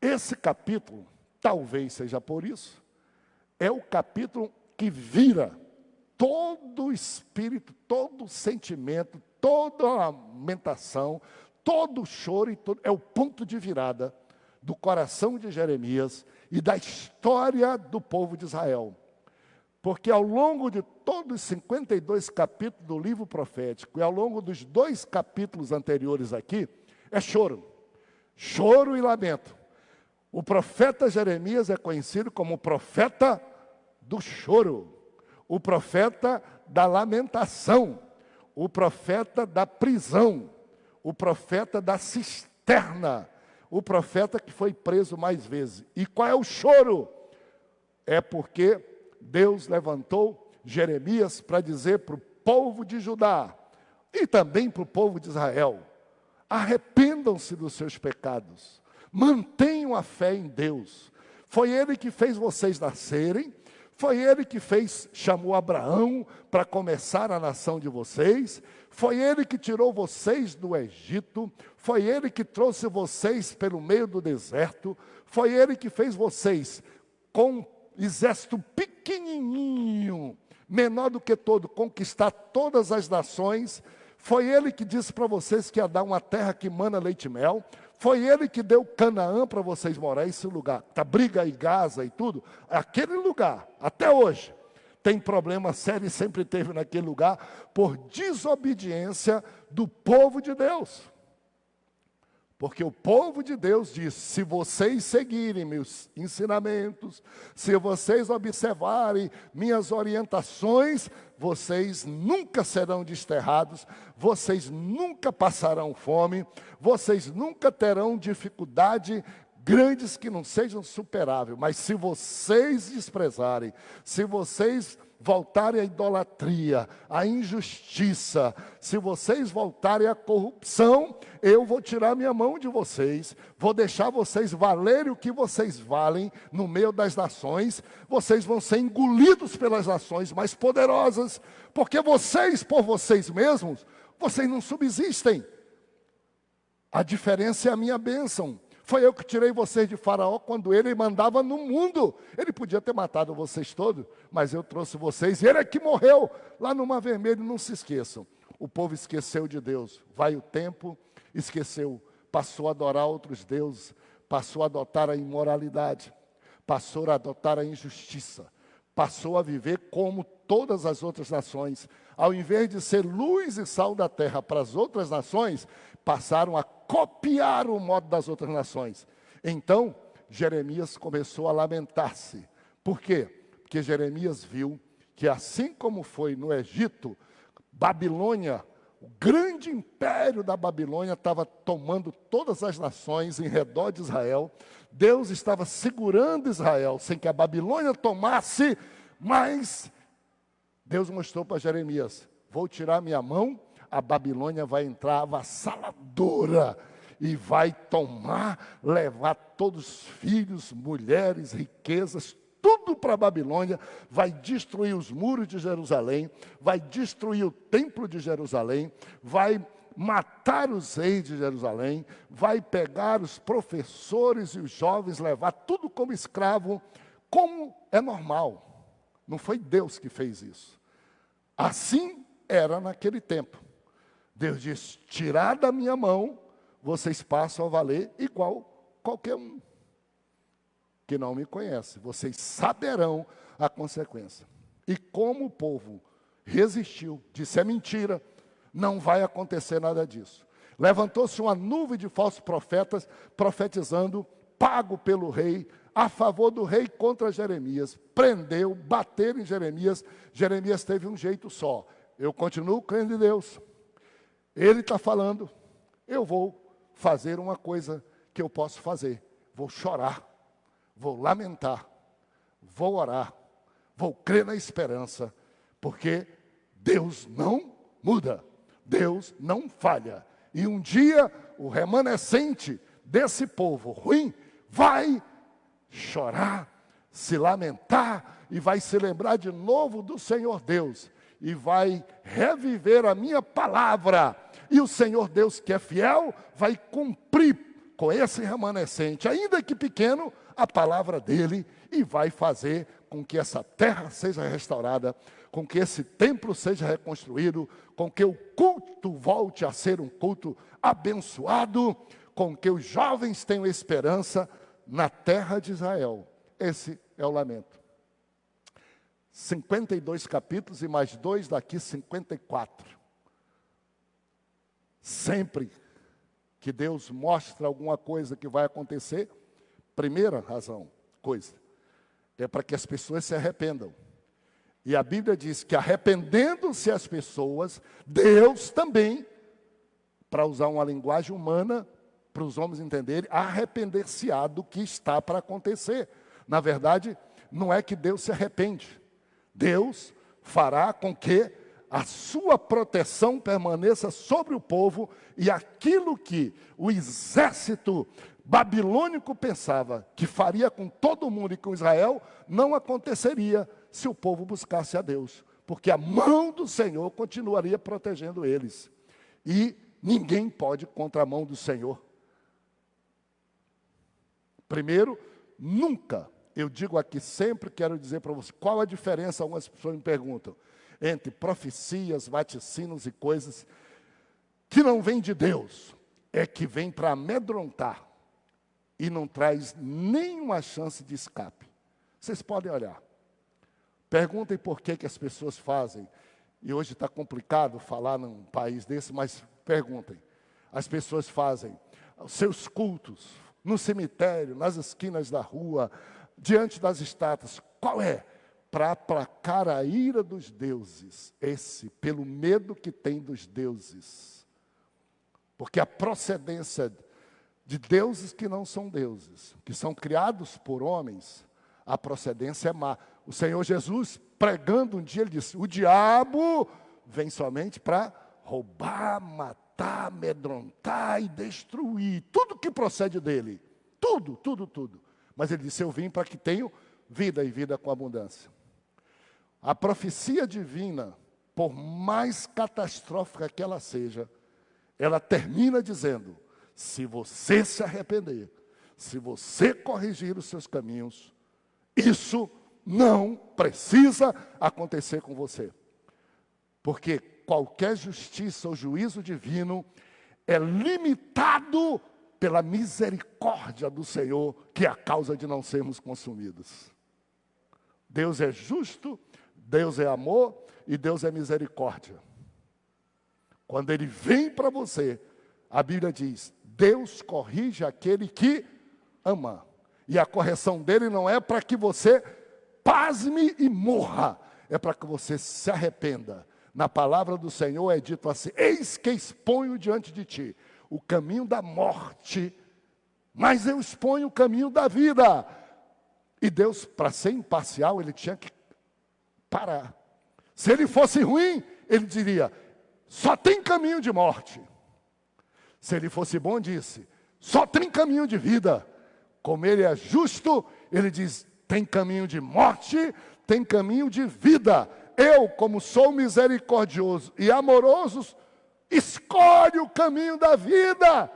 Esse capítulo, talvez seja por isso, é o capítulo que vira todo o espírito, todo o sentimento, toda a lamentação, todo o choro, é o ponto de virada do coração de Jeremias e da história do povo de Israel. Porque ao longo de todos os 52 capítulos do livro profético, e ao longo dos 2 capítulos anteriores aqui, é choro. Choro e lamento. O profeta Jeremias é conhecido como o profeta do choro, o profeta da lamentação, o profeta da prisão, o profeta da cisterna, o profeta que foi preso mais vezes. E qual é o choro? É porque Deus levantou Jeremias para dizer para o povo de Judá e também para o povo de Israel: arrependam-se dos seus pecados, mantenham a fé em Deus. Foi Ele que fez vocês nascerem, foi Ele que chamou Abraão para começar a nação de vocês, foi Ele que tirou vocês do Egito, foi Ele que trouxe vocês pelo meio do deserto, foi Ele que fez vocês com exército pequenininho, menor do que todo, conquistar todas as nações. Foi Ele que disse para vocês que ia dar uma terra que mana leite e mel. Foi Ele que deu Canaã para vocês morar, esse lugar. Tá briga em Gaza e tudo. Aquele lugar, até hoje, tem problema sério e sempre teve naquele lugar por desobediência do povo de Deus. Porque o povo de Deus diz: se vocês seguirem meus ensinamentos, se vocês observarem minhas orientações, vocês nunca serão desterrados, vocês nunca passarão fome, vocês nunca terão dificuldade grandes que não sejam superáveis. Mas se vocês desprezarem, se vocês voltarem à idolatria, à injustiça, se vocês voltarem à corrupção, eu vou tirar minha mão de vocês, vou deixar vocês valerem o que vocês valem no meio das nações, vocês vão ser engolidos pelas nações mais poderosas, porque vocês, por vocês mesmos, vocês não subsistem. A diferença é a minha bênção. Foi eu que tirei vocês de Faraó quando ele mandava no mundo. Ele podia ter matado vocês todos, mas eu trouxe vocês. E ele é que morreu lá no Mar Vermelho. Não se esqueçam. O povo esqueceu de Deus. Vai o tempo, esqueceu. Passou a adorar outros deuses. Passou a adotar a imoralidade. Passou a adotar a injustiça. Passou a viver como todas as outras nações. Ao invés de ser luz e sal da terra para as outras nações, passaram a copiar o modo das outras nações. Então, Jeremias começou a lamentar-se. Por quê? Porque Jeremias viu que assim como foi no Egito, Babilônia, o grande império da Babilônia estava tomando todas as nações em redor de Israel. Deus estava segurando Israel sem que a Babilônia tomasse, mas Deus mostrou para Jeremias: vou tirar minha mão, a Babilônia vai entrar avassaladora e vai tomar, levar todos os filhos, mulheres, riquezas, tudo para a Babilônia, vai destruir os muros de Jerusalém, vai destruir o templo de Jerusalém, vai matar os reis de Jerusalém, vai pegar os professores e os jovens, levar tudo como escravo, como é normal. Não foi Deus que fez isso. Assim era naquele tempo. Deus diz: tirar da minha mão, vocês passam a valer igual qualquer um que não me conhece. Vocês saberão a consequência. E como o povo resistiu, disse: é mentira, não vai acontecer nada disso. Levantou-se uma nuvem de falsos profetas, profetizando, pago pelo rei, a favor do rei contra Jeremias. Prendeu, bateram em Jeremias. Jeremias teve um jeito só: eu continuo crendo em Deus. Ele está falando, eu vou fazer uma coisa que eu posso fazer. Vou chorar, vou lamentar, vou orar, vou crer na esperança, porque Deus não muda, Deus não falha. E um dia o remanescente desse povo ruim vai chorar, se lamentar e vai se lembrar de novo do Senhor Deus. e vai reviver a minha palavra. E o Senhor Deus, que é fiel, vai cumprir com esse remanescente, ainda que pequeno, a palavra dele, e vai fazer com que essa terra seja restaurada, com que esse templo seja reconstruído, com que o culto volte a ser um culto abençoado, com que os jovens tenham esperança na terra de Israel. Esse é o lamento. 52 capítulos e mais 2 daqui, 54. Sempre que Deus mostra alguma coisa que vai acontecer, primeira razão, é para que as pessoas se arrependam. E a Bíblia diz que arrependendo-se as pessoas, Deus também, para usar uma linguagem humana, para os homens entenderem, arrepender-se-á do que está para acontecer. Na verdade, não é que Deus se arrepende. Deus fará com que a sua proteção permaneça sobre o povo, e aquilo que o exército babilônico pensava que faria com todo mundo e com Israel, não aconteceria se o povo buscasse a Deus, porque a mão do Senhor continuaria protegendo eles. E ninguém pode contra a mão do Senhor. Primeiro, nunca, eu digo aqui sempre, quero dizer para você, qual a diferença, algumas pessoas me perguntam, entre profecias, vaticinos e coisas que não vêm de Deus, é que vem para amedrontar e não traz nenhuma chance de escape. Vocês podem olhar. Perguntem por que as pessoas fazem, e hoje está complicado falar num país desse, mas perguntem. As pessoas fazem os seus cultos no cemitério, nas esquinas da rua, diante das estátuas. Qual é? Para aplacar a ira dos deuses. Pelo medo que tem dos deuses. Porque a procedência de deuses que não são deuses, que são criados por homens, a procedência é má. O Senhor Jesus, pregando um dia, ele disse, o diabo vem somente para roubar, matar, amedrontar e destruir. Tudo que procede dele. Tudo. Mas ele disse, eu vim para que tenham vida e vida com abundância. A profecia divina, por mais catastrófica que ela seja, ela termina dizendo, se você se arrepender, se você corrigir os seus caminhos, isso não precisa acontecer com você. Porque qualquer justiça ou juízo divino é limitado pela misericórdia do Senhor, que é a causa de não sermos consumidos. Deus é justo, Deus é amor e Deus é misericórdia. Quando Ele vem para você, a Bíblia diz, Deus corrige aquele que ama. E a correção dele não é para que você pasme e morra, é para que você se arrependa. Na palavra do Senhor é dito assim, eis que exponho diante de ti o caminho da morte, mas eu exponho o caminho da vida. E Deus, para ser imparcial, ele tinha que parar. Se ele fosse ruim, ele diria, só tem caminho de morte. Se ele fosse bom, disse, só tem caminho de vida. Como ele é justo, ele diz, tem caminho de morte, tem caminho de vida. Eu, como sou misericordioso e amoroso, escolhe o caminho da vida,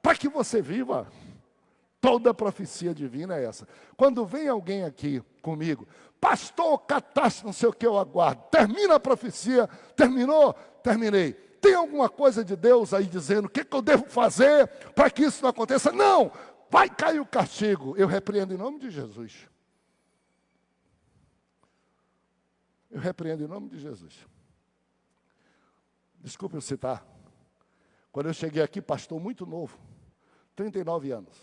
para que você viva. Toda profecia divina é essa. Quando vem alguém aqui comigo, pastor, catástrofe, não sei o que eu aguardo. Termina a profecia, terminou? Terminei. Tem alguma coisa de Deus aí dizendo, o que eu devo fazer para que isso não aconteça? Não, vai cair o castigo. Eu repreendo em nome de Jesus. Eu repreendo em nome de Jesus. Desculpe eu citar. Quando eu cheguei aqui, pastor muito novo, 39 anos.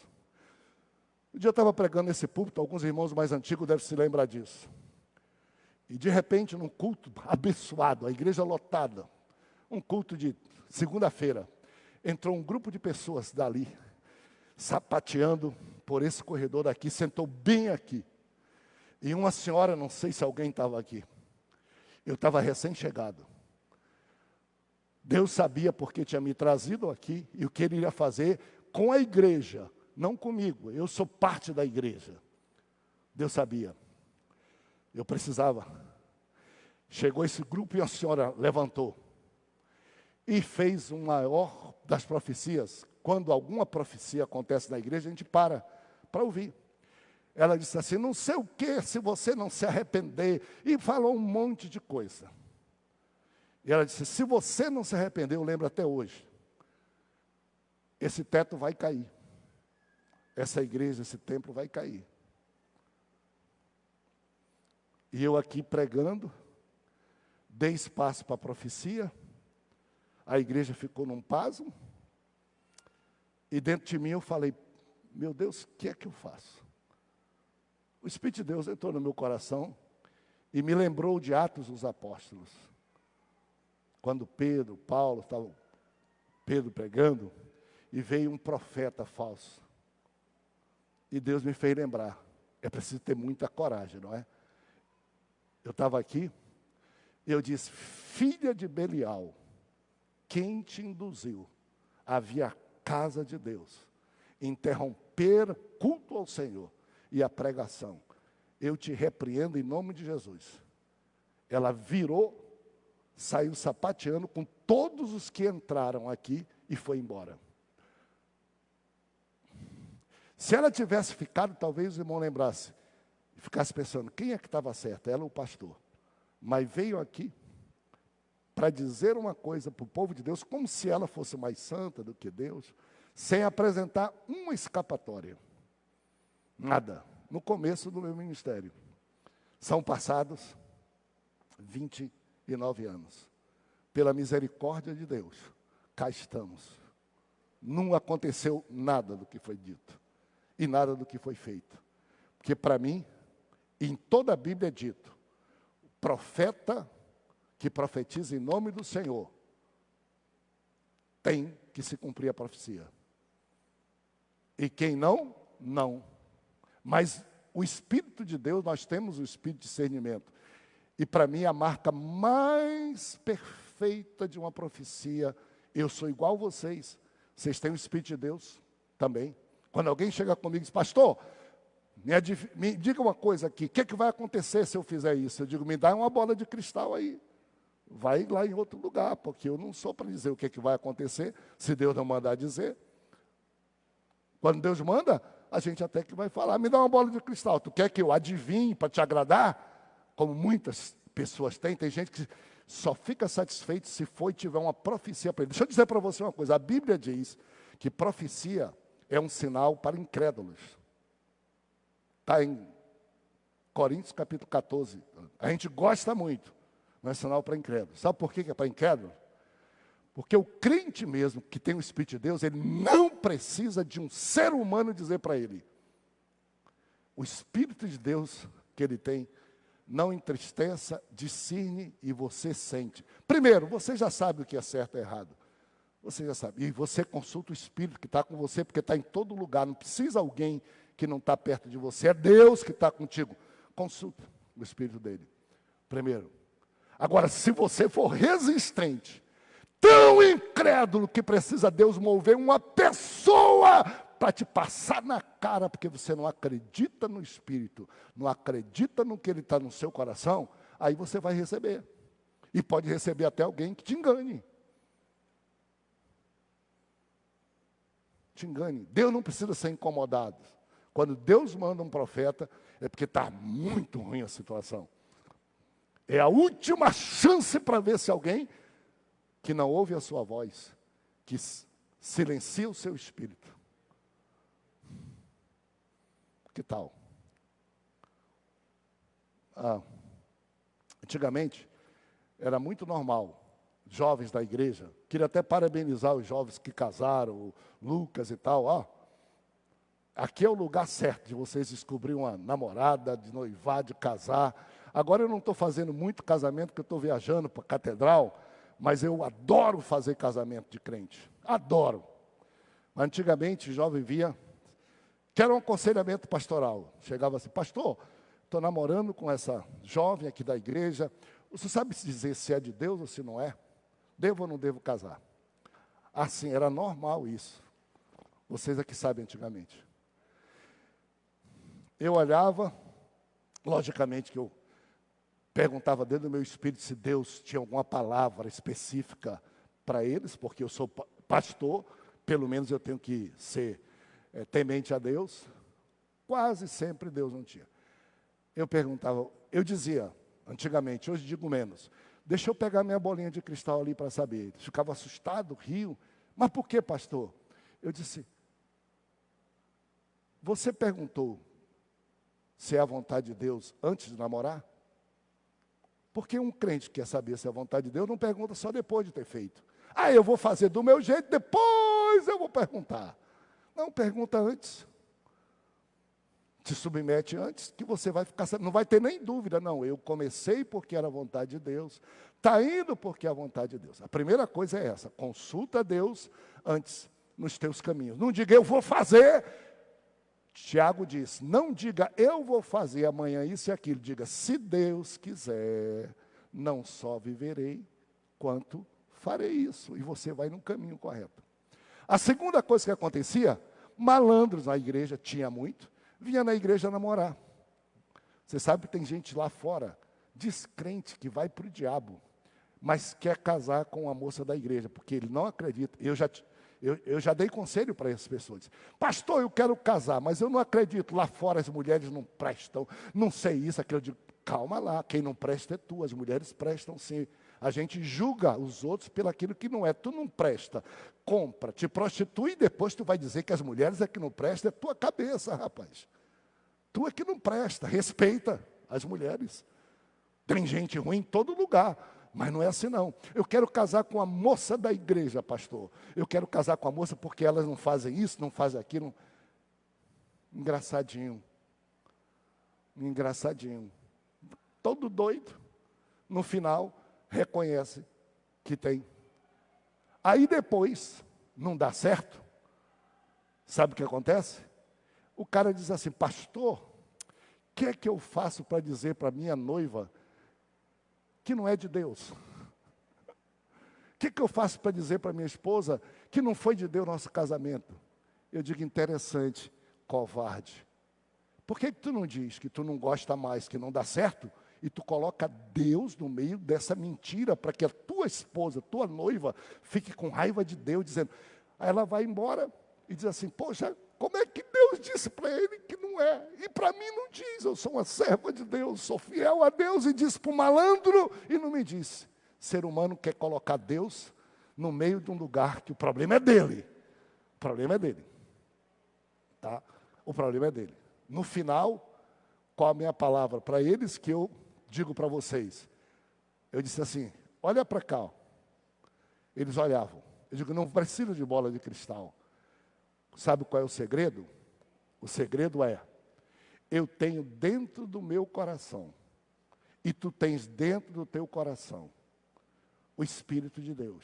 Um dia eu estava pregando nesse púlpito, alguns irmãos mais antigos devem se lembrar disso. E de repente, num culto abençoado, a igreja lotada, um culto de segunda-feira, entrou um grupo de pessoas dali, sapateando por esse corredor daqui, sentou bem aqui. E uma senhora, não sei se alguém estava aqui, eu estava recém-chegado. Deus sabia porque tinha me trazido aqui e o que Ele iria fazer com a igreja, não comigo. Eu sou parte da igreja. Deus sabia. Eu precisava Chegou esse grupo e a senhora levantou e fez o maior das profecias. Quando alguma profecia acontece na igreja, a gente para ouvir. Ela disse assim, não sei o que, se você não se arrepender, e falou um monte de coisa. E ela disse, se você não se arrepender, eu lembro até hoje, esse teto vai cair. Essa igreja, esse templo vai cair. E eu aqui pregando, dei espaço para a profecia, a igreja ficou num pasmo, e dentro de mim eu falei, meu Deus, o que é que eu faço? O Espírito de Deus entrou no meu coração e me lembrou de Atos dos Apóstolos. Quando Paulo, estava Pedro pregando, e veio um profeta falso. E Deus me fez lembrar, é preciso ter muita coragem, não é? Eu estava aqui, e eu disse, filha de Belial, quem te induziu a vir à casa de Deus, interromper culto ao Senhor e a pregação? Eu te repreendo em nome de Jesus. Ela virou, saiu sapateando com todos os que entraram aqui e foi embora. Se ela tivesse ficado, talvez o irmão lembrasse, e ficasse pensando, quem é que estava certo? Ela ou o pastor? Mas veio aqui para dizer uma coisa para o povo de Deus, como se ela fosse mais santa do que Deus, sem apresentar uma escapatória. Nada. No começo do meu ministério. São passados 29 anos. Pela misericórdia de Deus, cá estamos. Não aconteceu nada do que foi dito. E nada do que foi feito. Porque para mim, em toda a Bíblia é dito, profeta que profetiza em nome do Senhor, tem que se cumprir a profecia. E quem não, não. Mas o Espírito de Deus, nós temos o Espírito de discernimento. E para mim a marca mais perfeita de uma profecia, eu sou igual a vocês. Vocês têm o Espírito de Deus também. Quando alguém chega comigo e diz, pastor, me diga uma coisa aqui, o que vai acontecer se eu fizer isso? Eu digo, me dá uma bola de cristal aí. Vai lá em outro lugar, porque eu não sou para dizer o que vai acontecer, se Deus não mandar dizer. Quando Deus manda, a gente até que vai falar, me dá uma bola de cristal. Tu quer que eu adivinhe para te agradar? Como muitas pessoas têm, tem gente que só fica satisfeito se for e tiver uma profecia para ele. Deixa eu dizer para você uma coisa, a Bíblia diz que profecia é um sinal para incrédulos. Está em Coríntios capítulo 14. A gente gosta muito, mas é sinal para incrédulos. Sabe por que é para incrédulos? Porque o crente mesmo, que tem o Espírito de Deus, ele não precisa de um ser humano dizer para ele. O Espírito de Deus que ele tem, não entristeça, discerne e você sente. Primeiro, você já sabe o que é certo e errado. Você já sabe. E você consulta o Espírito que está com você, porque está em todo lugar. Não precisa alguém que não está perto de você. É Deus que está contigo. Consulta o Espírito dele. Primeiro. Agora, se você for resistente, tão incrédulo que precisa Deus mover uma pessoa para te passar na cara, porque você não acredita no Espírito, não acredita no que ele está no seu coração, aí você vai receber. E pode receber até alguém que te engane. Te engane. Deus não precisa ser incomodado. Quando Deus manda um profeta, é porque está muito ruim a situação. É a última chance para ver se alguém que não ouve a sua voz, que silencia o seu espírito. Que tal? Antigamente, era muito normal, jovens da igreja, queria até parabenizar os jovens que casaram, o Lucas e tal, aqui é o lugar certo de vocês descobrir uma namorada, de noivar, de casar. Agora eu não estou fazendo muito casamento, porque eu estou viajando para a catedral, mas eu adoro fazer casamento de crente. Adoro. Antigamente, o jovem via, quero um aconselhamento pastoral. Chegava assim, pastor, estou namorando com essa jovem aqui da igreja. Você sabe dizer se é de Deus ou se não é? Devo ou não devo casar? Assim, era normal isso. Vocês aqui sabem antigamente. Eu olhava, logicamente que eu perguntava dentro do meu espírito se Deus tinha alguma palavra específica para eles, porque eu sou pastor, pelo menos eu tenho que ser temente a Deus. Quase sempre Deus não tinha. Eu perguntava, eu dizia, antigamente, hoje digo menos, deixa eu pegar minha bolinha de cristal ali para saber. Eles ficavam assustados, riam. Mas por que, pastor? Eu disse, você perguntou se é a vontade de Deus antes de namorar? Porque um crente que quer saber se é a vontade de Deus não pergunta só depois de ter feito. Ah, eu vou fazer do meu jeito, depois eu vou perguntar. Não, pergunta antes. Se submete antes, que você vai ficar sabendo. Não vai ter nem dúvida, não. Eu comecei porque era a vontade de Deus. Está indo porque é a vontade de Deus. A primeira coisa é essa. Consulta a Deus antes nos teus caminhos. Não diga, eu vou fazer. Tiago diz, não diga, eu vou fazer amanhã isso e aquilo. Diga, se Deus quiser, não só viverei, quanto farei isso. E você vai no caminho correto. A segunda coisa que acontecia, malandros na igreja, tinha muito, vinha na igreja namorar. Você sabe que tem gente lá fora, descrente, que vai para o diabo, mas quer casar com a moça da igreja, porque ele não acredita. Eu já dei conselho para essas pessoas. Pastor, eu quero casar, mas eu não acredito. Lá fora as mulheres não prestam, não sei isso, aquilo. Eu digo, calma lá, quem não presta é tu, as mulheres prestam sim. A gente julga os outros pelo aquilo que não é. Tu não presta, compra, te prostitui e depois tu vai dizer que as mulheres é que não prestam. É tua cabeça, rapaz. Tu é que não presta, respeita as mulheres. Tem gente ruim em todo lugar, mas não é assim não. Eu quero casar com a moça da igreja, pastor. Eu quero casar com a moça porque elas não fazem isso, não fazem aquilo. Engraçadinho. Engraçadinho. Todo doido. No final, reconhece que tem. Aí depois, não dá certo. Sabe o que acontece? O cara diz assim, pastor, o que é que eu faço para dizer para minha noiva que não é de Deus? O que é que eu faço para dizer para minha esposa que não foi de Deus nosso casamento? Eu digo, interessante, covarde. Por que tu não diz que tu não gosta mais, que não dá certo? E tu coloca Deus no meio dessa mentira para que a tua esposa, tua noiva, fique com raiva de Deus, dizendo, aí ela vai embora e diz assim, poxa, como é que Deus disse para ele que não é? E para mim não diz, eu sou uma serva de Deus, sou fiel a Deus e disse para o malandro e não me disse. Ser humano quer colocar Deus no meio de um lugar que o problema é dele. O problema é dele. Tá? O problema é dele. No final, qual a minha palavra para eles que eu digo para vocês? Eu disse assim, olha para cá. Ó. Eles olhavam. Eu digo, não precisa de bola de cristal. Sabe qual é o segredo? O segredo é, eu tenho dentro do meu coração, e tu tens dentro do teu coração, o Espírito de Deus.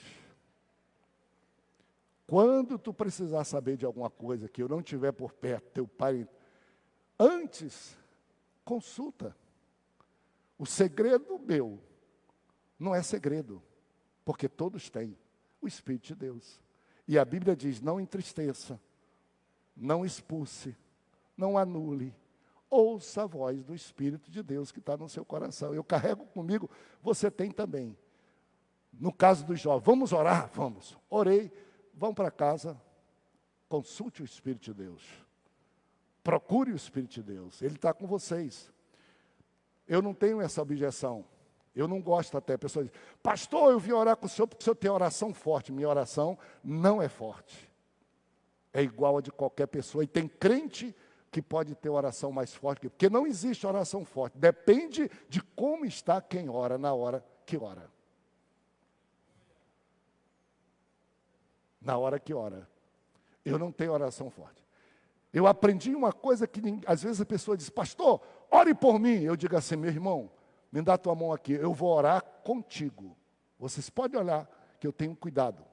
Quando tu precisar saber de alguma coisa que eu não tiver por perto, teu pai, antes, consulta. O segredo meu não é segredo, porque todos têm o Espírito de Deus. E a Bíblia diz, não entristeça, não expulse, não anule, ouça a voz do Espírito de Deus que está no seu coração. Eu carrego comigo, você tem também. No caso dos jovens, vamos orar? Vamos. Orei, vão para casa, consulte o Espírito de Deus. Procure o Espírito de Deus, Ele está com vocês. Eu não tenho essa objeção. Eu não gosto até, a pessoa diz, pastor, eu vim orar com o senhor porque o senhor tem oração forte. Minha oração não é forte. É igual a de qualquer pessoa. E tem crente que pode ter oração mais forte. Porque não existe oração forte. Depende de como está quem ora na hora que ora. Na hora que ora. Eu não tenho oração forte. Eu aprendi uma coisa que às vezes a pessoa diz, pastor, ore por mim. Eu digo assim, meu irmão, me dá tua mão aqui. Eu vou orar contigo. Vocês podem olhar que eu tenho cuidado.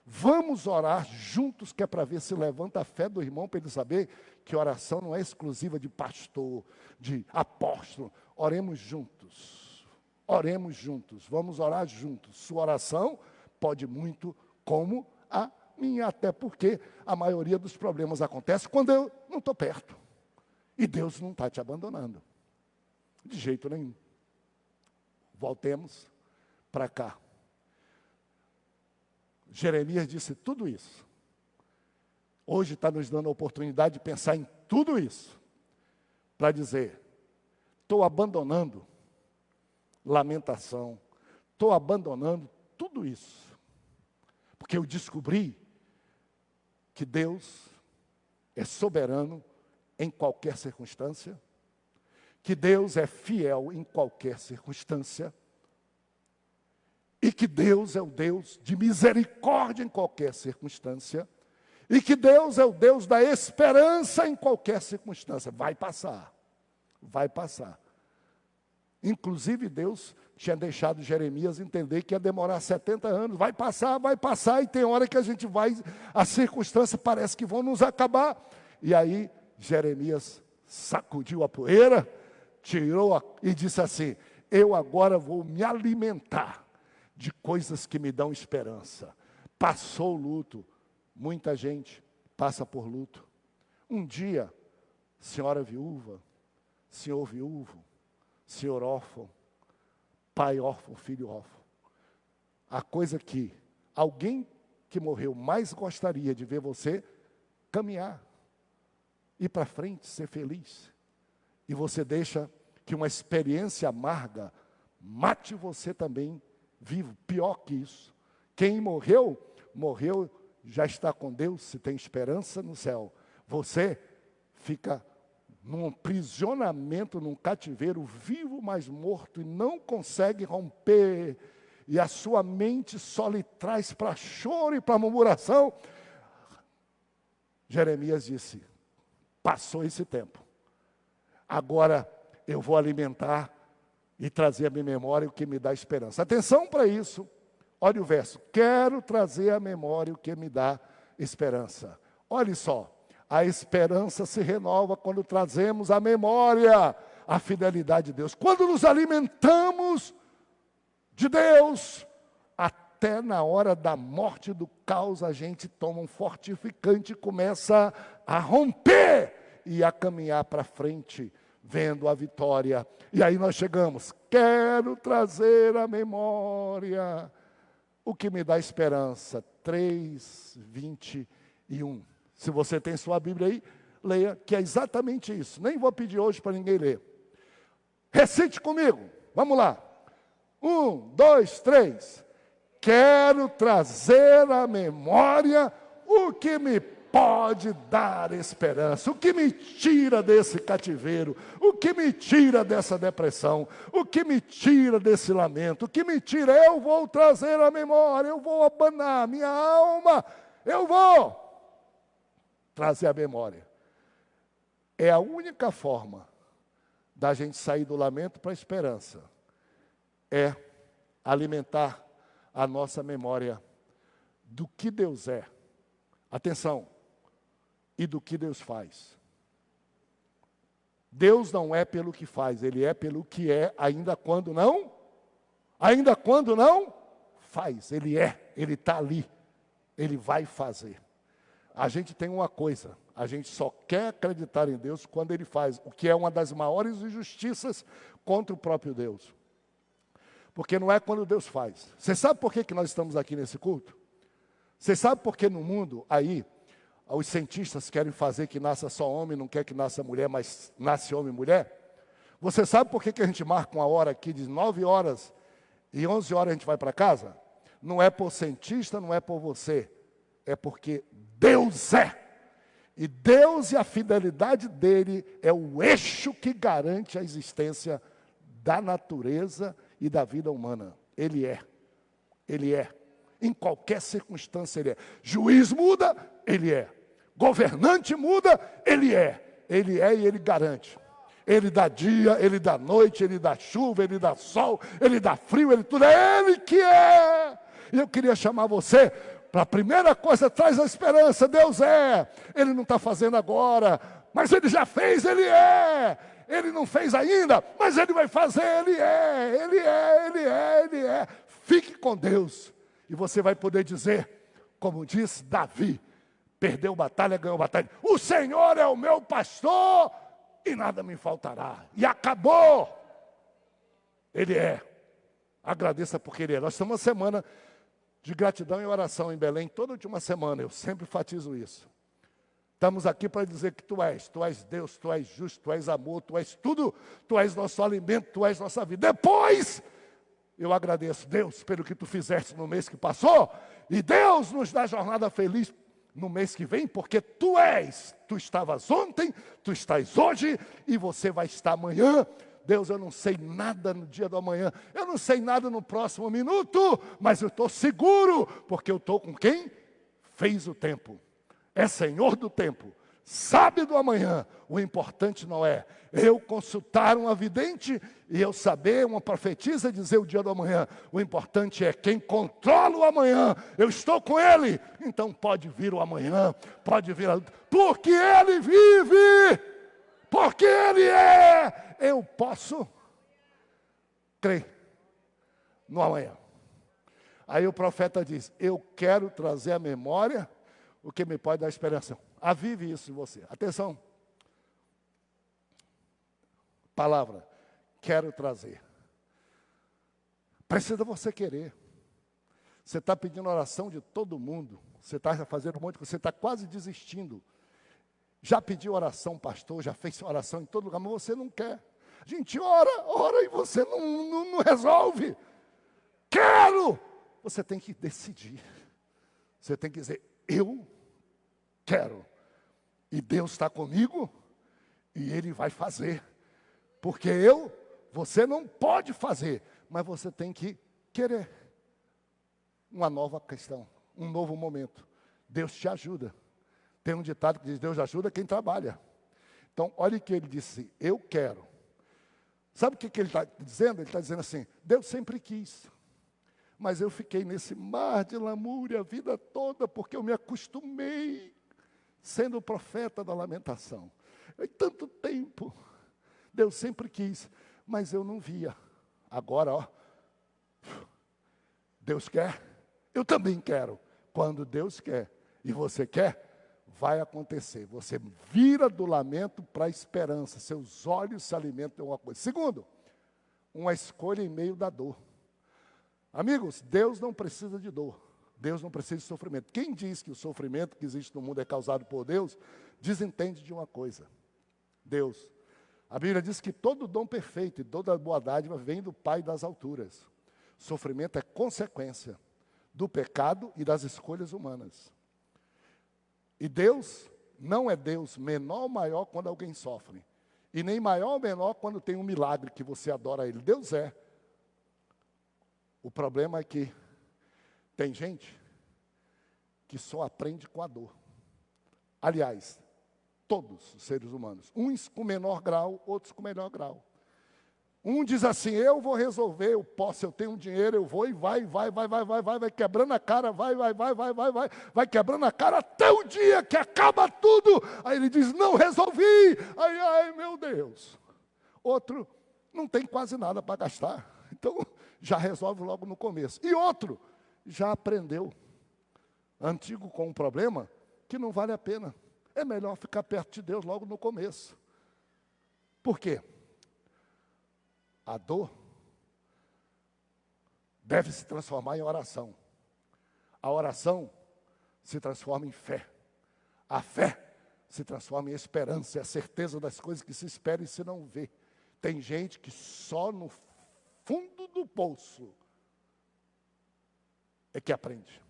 Vamos orar juntos, que é para ver se levanta a fé do irmão, para ele saber que oração não é exclusiva de pastor, de apóstolo. Oremos juntos. Oremos juntos. Vamos orar juntos. Sua oração pode muito como a minha, até porque a maioria dos problemas acontece quando eu não estou perto. E Deus não está te abandonando. De jeito nenhum. voltemos para cá. Jeremias disse tudo isso. Hoje está nos dando a oportunidade de pensar em tudo isso, para dizer, estou abandonando lamentação, estou abandonando tudo isso, porque eu descobri que Deus é soberano em qualquer circunstância, que Deus é fiel em qualquer circunstância, e que Deus é o Deus de misericórdia em qualquer circunstância, e que Deus é o Deus da esperança em qualquer circunstância. Vai passar, vai passar. Inclusive Deus tinha deixado Jeremias entender que ia demorar 70 anos. Vai passar, e tem hora que a gente vai, as circunstâncias parece que vão nos acabar. E aí Jeremias sacudiu a poeira, e disse assim, eu agora vou me alimentar de coisas que me dão esperança. Passou o luto. Muita gente passa por luto. Um dia, senhora viúva, senhor viúvo, senhor órfão, pai órfão, filho órfão. A coisa que alguém que morreu mais gostaria de ver você caminhar, ir para frente, ser feliz. E você deixa que uma experiência amarga mate você também vivo. Pior que isso. Quem morreu, morreu, já está com Deus, se tem esperança no céu. Você fica num aprisionamento, num cativeiro, vivo, mas morto, e não consegue romper. E a sua mente só lhe traz para choro e para murmuração. Jeremias disse, passou esse tempo. Agora eu vou alimentar e trazer à minha memória o que me dá esperança. Atenção para isso. Olha o verso. Quero trazer à memória o que me dá esperança. Olhe só. A esperança se renova quando trazemos à memória a fidelidade de Deus. Quando nos alimentamos de Deus, até na hora da morte, do caos, a gente toma um fortificante e começa a romper e a caminhar para frente, vendo a vitória. E aí nós chegamos, quero trazer à memória o que me dá esperança. 3:21. Se você tem sua Bíblia aí, leia, que é exatamente isso. Nem vou pedir hoje para ninguém ler. Recite comigo, vamos lá. 1, 2, 3. Quero trazer à memória o que me pode dar esperança, o que me tira desse cativeiro, o que me tira dessa depressão, o que me tira desse lamento, o que me tira, eu vou trazer à memória, eu vou abanar minha alma, eu vou trazer à memória. É a única forma da gente sair do lamento para a esperança, é alimentar a nossa memória do que Deus é. Atenção, e do que Deus faz. Deus não é pelo que faz, Ele é pelo que é, ainda quando não faz. Ele é, Ele está ali, Ele vai fazer. A gente tem uma coisa, a gente só quer acreditar em Deus quando Ele faz, o que é uma das maiores injustiças contra o próprio Deus. Porque não é quando Deus faz. Você sabe por que nós estamos aqui nesse culto? Você sabe por que no mundo aí, os cientistas querem fazer que nasça só homem, não quer que nasça mulher, mas nasce homem e mulher? Você sabe por que a gente marca uma hora aqui de 9 horas e 11 horas a gente vai para casa? Não é por cientista, não é por você. É porque Deus é. E Deus e a fidelidade dele é o eixo que garante a existência da natureza e da vida humana. Ele é. Ele é. Em qualquer circunstância Ele é. Juiz muda, Ele é. Governante muda, Ele é. Ele é e Ele garante. Ele dá dia, Ele dá noite, Ele dá chuva, Ele dá sol, Ele dá frio, Ele tudo. É Ele que é. E eu queria chamar você para a primeira coisa, traz a esperança. Deus é. Ele não está fazendo agora, mas Ele já fez, Ele é. Ele não fez ainda, mas Ele vai fazer, Ele é. Ele é, Ele é, Ele é. Fique com Deus. E você vai poder dizer, como diz Davi, perdeu batalha, ganhou batalha. O Senhor é o meu pastor e nada me faltará. E acabou. Ele é. Agradeça porque Ele é. Nós temos uma semana de gratidão e oração em Belém, toda última semana, eu sempre enfatizo isso. Estamos aqui para dizer que Tu és Deus, Tu és justo, Tu és amor, Tu és tudo, Tu és nosso alimento, Tu és nossa vida. Depois, eu agradeço, Deus, pelo que Tu fizeste no mês que passou, e Deus nos dá jornada feliz no mês que vem, porque Tu estavas ontem, Tu estás hoje, e você vai estar amanhã. Deus, eu não sei nada no dia do amanhã, eu não sei nada no próximo minuto, mas eu estou seguro, porque eu estou com quem fez o tempo, é Senhor do tempo, sabe do amanhã. O importante não é eu consultar um vidente e eu saber, uma profetisa dizer o dia do amanhã. O importante é quem controla o amanhã, eu estou com Ele, então pode vir o amanhã, pode vir porque Ele vive, porque Ele é. Eu posso crer no amanhã. Aí o profeta diz, eu quero trazer à memória o que me pode dar esperança. Avive isso em você. Atenção. Palavra, quero trazer. Precisa você querer. Você está pedindo oração de todo mundo. Você está fazendo um monte de coisa. Você está quase desistindo. Já pediu oração, pastor, já fez oração em todo lugar, mas você não quer. A gente ora e você não resolve. Quero! Você tem que decidir. Você tem que dizer, eu quero. E Deus está comigo e Ele vai fazer. Porque você não pode fazer, mas você tem que querer. Uma nova questão, um novo momento. Deus te ajuda. Tem um ditado que diz, Deus ajuda quem trabalha. Então, olha o que ele disse, eu quero. Sabe o que ele está dizendo? Ele está dizendo assim, Deus sempre quis. Mas eu fiquei nesse mar de lamúria a vida toda, porque eu me acostumei sendo o profeta da lamentação. Em tanto tempo, Deus sempre quis, mas eu não via. Agora, ó, Deus quer, eu também quero. Quando Deus quer e você quer, vai acontecer. Você vira do lamento para a esperança. Seus olhos se alimentam de alguma coisa. Segundo, uma escolha em meio da dor. Amigos, Deus não precisa de dor. Deus não precisa de sofrimento. Quem diz que o sofrimento que existe no mundo é causado por Deus, desentende de uma coisa. Deus. A Bíblia diz que todo dom perfeito e toda boa dádiva vem do Pai das alturas. Sofrimento é consequência do pecado e das escolhas humanas. E Deus não é Deus menor ou maior quando alguém sofre. E nem maior ou menor quando tem um milagre que você adora Ele. Deus é. O problema é que tem gente que só aprende com a dor. Aliás, todos os seres humanos. Uns com menor grau, outros com melhor grau. Um diz assim, eu vou resolver, eu posso, eu tenho dinheiro, eu vou e vai quebrando a cara, vai quebrando a cara até o dia que acaba tudo. Aí ele diz, não resolvi, ai meu Deus. Outro não tem quase nada para gastar, então já resolve logo no começo. E outro já aprendeu, antigo com um problema, que não vale a pena. É melhor ficar perto de Deus logo no começo. Por quê? A dor deve se transformar em oração. A oração se transforma em fé. A fé se transforma em esperança, é a certeza das coisas que se espera e se não vê. Tem gente que só no fundo do poço é que aprende.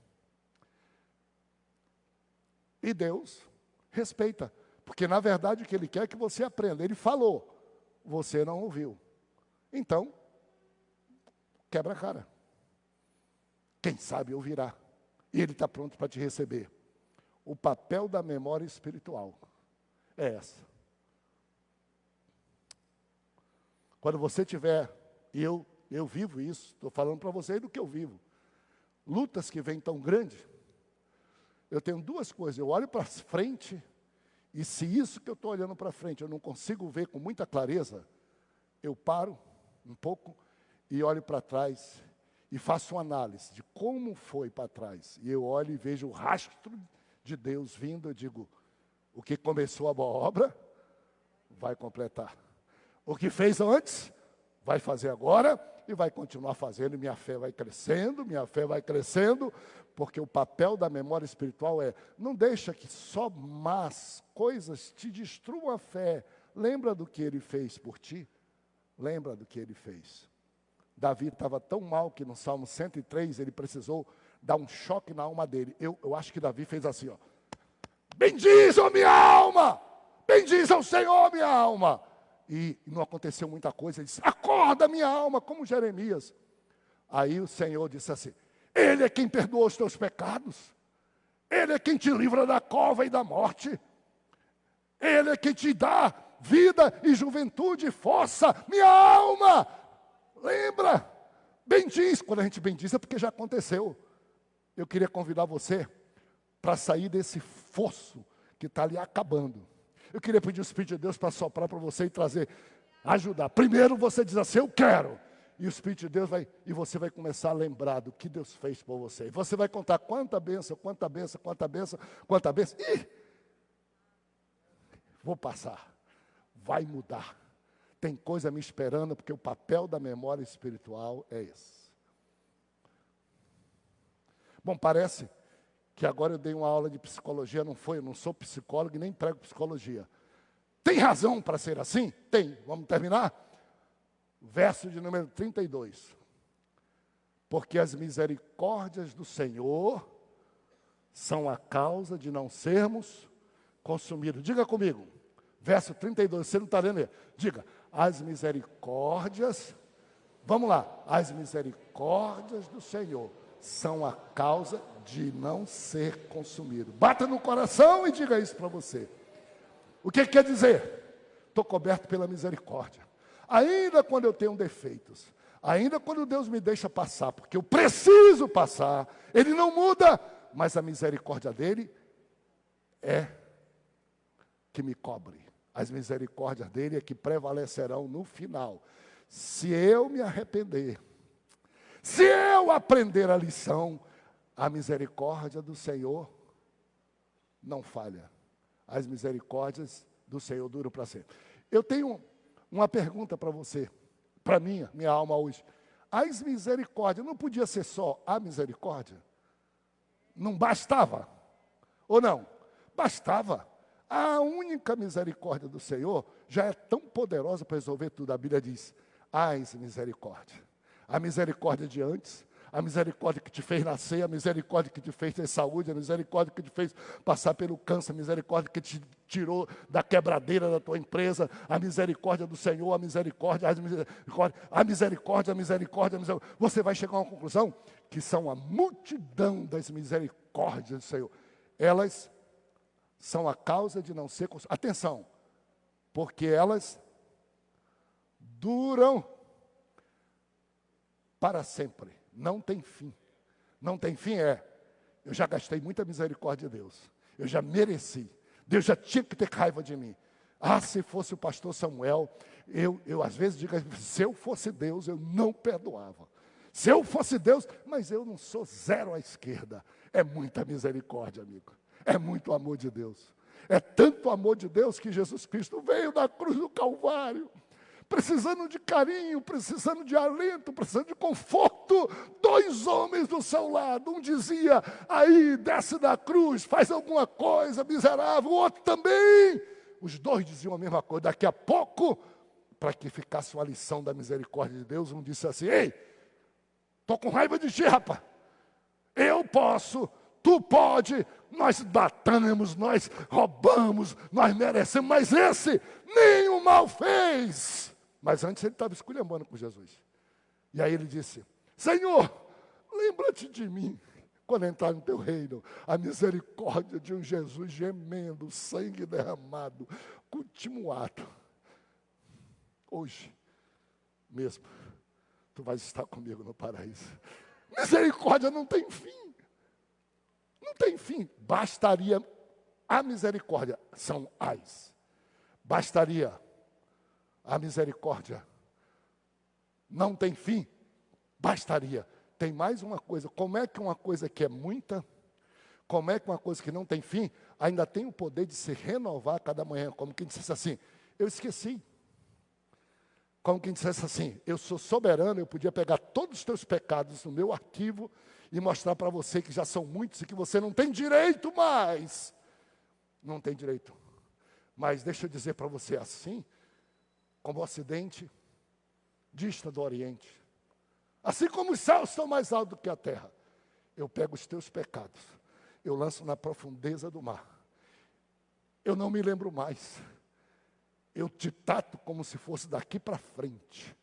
E Deus respeita, porque na verdade o que Ele quer é que você aprenda. Ele falou, você não ouviu. Então, quebra a cara. Quem sabe ouvirá. E Ele está pronto para te receber. O papel da memória espiritual é essa. Quando você tiver, e eu vivo isso, estou falando para você do que eu vivo. Lutas que vêm tão grandes, eu tenho duas coisas. Eu olho para frente, e se isso que eu estou olhando para frente eu não consigo ver com muita clareza, eu paro um pouco e olho para trás e faço uma análise de como foi para trás. E eu olho e vejo o rastro de Deus vindo, eu digo, o que começou a boa obra, vai completar. O que fez antes, vai fazer agora e vai continuar fazendo, e minha fé vai crescendo, porque o papel da memória espiritual é, não deixa que só más coisas te destruam a fé. Lembra do que ele fez por ti? Lembra do que ele fez. Davi estava tão mal que no Salmo 103 ele precisou dar um choque na alma dele. Eu acho que Davi fez assim, ó. Bendize, ó minha alma! Bendize ao Senhor, minha alma! E não aconteceu muita coisa. Ele disse, acorda minha alma, como Jeremias. Aí o Senhor disse assim, Ele é quem perdoa os teus pecados. Ele é quem te livra da cova e da morte. Ele é quem te dá vida e juventude e força. Minha alma, lembra? Bendiz. Quando a gente bendiz é porque já aconteceu. Eu queria convidar você para sair desse fosso que está ali acabando. Eu queria pedir o Espírito de Deus para soprar para você e trazer, ajudar. Primeiro você diz assim, eu quero. E o Espírito de Deus vai, e você vai começar a lembrar do que Deus fez por você. E você vai contar quanta bênção, quanta bênção, quanta bênção, quanta bênção. Ih, vou passar. Vai mudar. Tem coisa me esperando, porque o papel da memória espiritual é esse. Bom, parece que agora eu dei uma aula de psicologia, eu não sou psicólogo e nem prego psicologia. Tem razão para ser assim? Tem. Vamos terminar? Verso de número 32. Porque as misericórdias do Senhor são a causa de não sermos consumidos. Diga comigo. Verso 32, você não está lendo aí. Diga, as misericórdias, vamos lá. As misericórdias do Senhor são a causa de não ser consumido. Bata no coração e diga isso para você. O que quer dizer? Estou coberto pela misericórdia. Ainda quando eu tenho defeitos, ainda quando Deus me deixa passar, porque eu preciso passar, Ele não muda, mas a misericórdia dEle é que me cobre. As misericórdias dEle é que prevalecerão no final. Se eu me arrepender, se eu aprender a lição, a misericórdia do Senhor não falha. As misericórdias do Senhor duram para sempre. Eu tenho uma pergunta para você, para minha alma hoje. As misericórdias, não podia ser só a misericórdia? Não bastava? Ou não? Bastava. A única misericórdia do Senhor já é tão poderosa para resolver tudo. A Bíblia diz, as misericórdia. A misericórdia de antes, a misericórdia que te fez nascer, a misericórdia que te fez ter saúde, a misericórdia que te fez passar pelo câncer, a misericórdia que te tirou da quebradeira da tua empresa, a misericórdia do Senhor, a misericórdia. Você vai chegar a uma conclusão que são a multidão das misericórdias do Senhor. Elas são a causa de não ser... Atenção, porque elas duram para sempre. Não tem fim. Não tem fim eu já gastei muita misericórdia de Deus. Eu já mereci. Deus já tinha que ter raiva de mim. Se fosse o pastor Samuel, eu às vezes digo, se eu fosse Deus, eu não perdoava. Se eu fosse Deus, mas eu não sou zero à esquerda. É muita misericórdia, amigo. É muito amor de Deus. É tanto amor de Deus que Jesus Cristo veio da cruz do Calvário, precisando de carinho, precisando de alento, precisando de conforto. 2 homens do seu lado, um dizia, aí desce da cruz, faz alguma coisa, miserável, o outro também. Os 2 diziam a mesma coisa. Daqui a pouco, para que ficasse uma lição da misericórdia de Deus, um disse assim, ei, estou com raiva de ti, rapaz. Eu posso, tu pode, nós batalhamos, nós roubamos, nós merecemos, mas esse nenhum mal fez. Mas antes ele estava esculhambando com Jesus. E aí ele disse, Senhor, lembra-te de mim, quando entrar no teu reino, a misericórdia de um Jesus gemendo, sangue derramado, continuado. Hoje mesmo, tu vais estar comigo no paraíso. Misericórdia não tem fim. Não tem fim. Bastaria a misericórdia, são as. Bastaria a misericórdia. Não tem fim. Bastaria. Tem mais uma coisa. Como é que uma coisa que é muita, como é que uma coisa que não tem fim, ainda tem o poder de se renovar a cada manhã? Como quem dissesse assim, eu esqueci. Como quem dissesse assim, eu sou soberano, eu podia pegar todos os teus pecados no meu arquivo e mostrar para você que já são muitos e que você não tem direito mais. Não tem direito. Mas deixa eu dizer para você assim, como o Ocidente dista do Oriente. Assim como os céus estão mais altos do que a terra, eu pego os teus pecados, eu lanço na profundeza do mar. Eu não me lembro mais. Eu te trato como se fosse daqui para frente.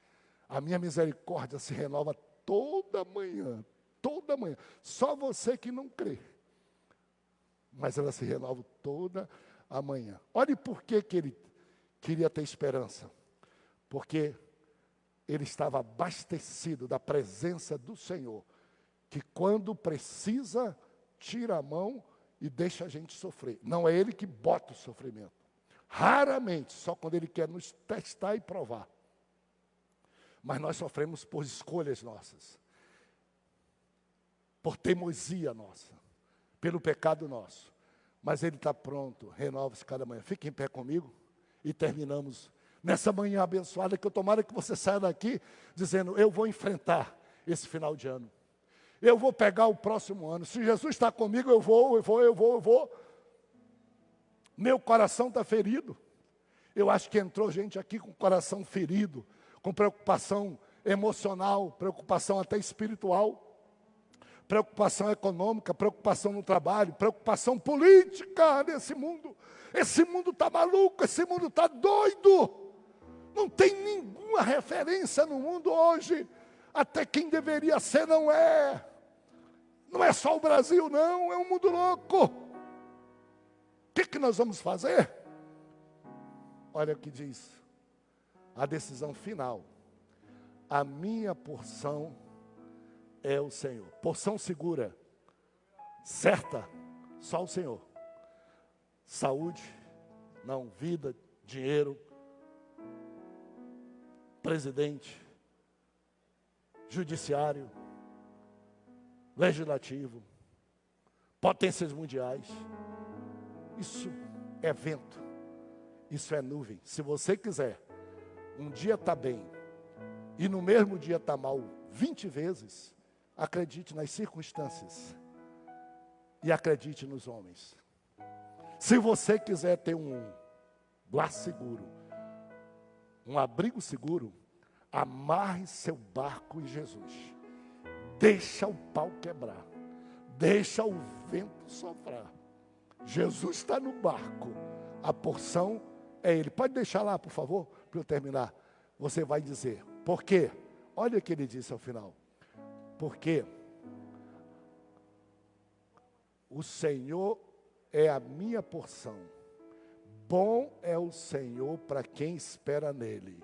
A minha misericórdia se renova toda manhã, toda manhã. Só você que não crê. Mas ela se renova toda a manhã. Olhe por que ele queria ter esperança. Porque ele estava abastecido da presença do Senhor, que quando precisa, tira a mão e deixa a gente sofrer. Não é ele que bota o sofrimento. Raramente, só quando ele quer nos testar e provar. Mas nós sofremos por escolhas nossas, por teimosia nossa, pelo pecado nosso. Mas ele está pronto, renova-se cada manhã. Fique em pé comigo e terminamos nessa manhã abençoada, que eu tomara que você saia daqui dizendo, eu vou enfrentar esse final de ano. Eu vou pegar o próximo ano. Se Jesus está comigo, eu vou. Meu coração está ferido. Eu acho que entrou gente aqui com o coração ferido, com preocupação emocional, preocupação até espiritual, preocupação econômica, preocupação no trabalho, preocupação política nesse mundo. Esse mundo está maluco, esse mundo está doido. Não tem nenhuma referência no mundo hoje. Até quem deveria ser não é. Não é só o Brasil, não, é um mundo louco. O que nós vamos fazer? Olha o que diz a decisão final. A minha porção é o Senhor. Porção segura, certa, só o Senhor. Saúde, não, vida, dinheiro, presidente, judiciário, legislativo, potências mundiais. Isso é vento, isso é nuvem. Se você quiser, um dia está bem, e no mesmo dia está mal 20 vezes, acredite nas circunstâncias, e acredite nos homens. Se você quiser ter um lar seguro, um abrigo seguro, amarre seu barco em Jesus. Deixa o pau quebrar, deixa o vento soprar. Jesus está no barco, a porção é Ele. Pode deixar lá, por favor, para eu terminar. Você vai dizer, por quê? Olha o que ele disse ao final. Porque o Senhor é a minha porção. Bom é o Senhor para quem espera nele.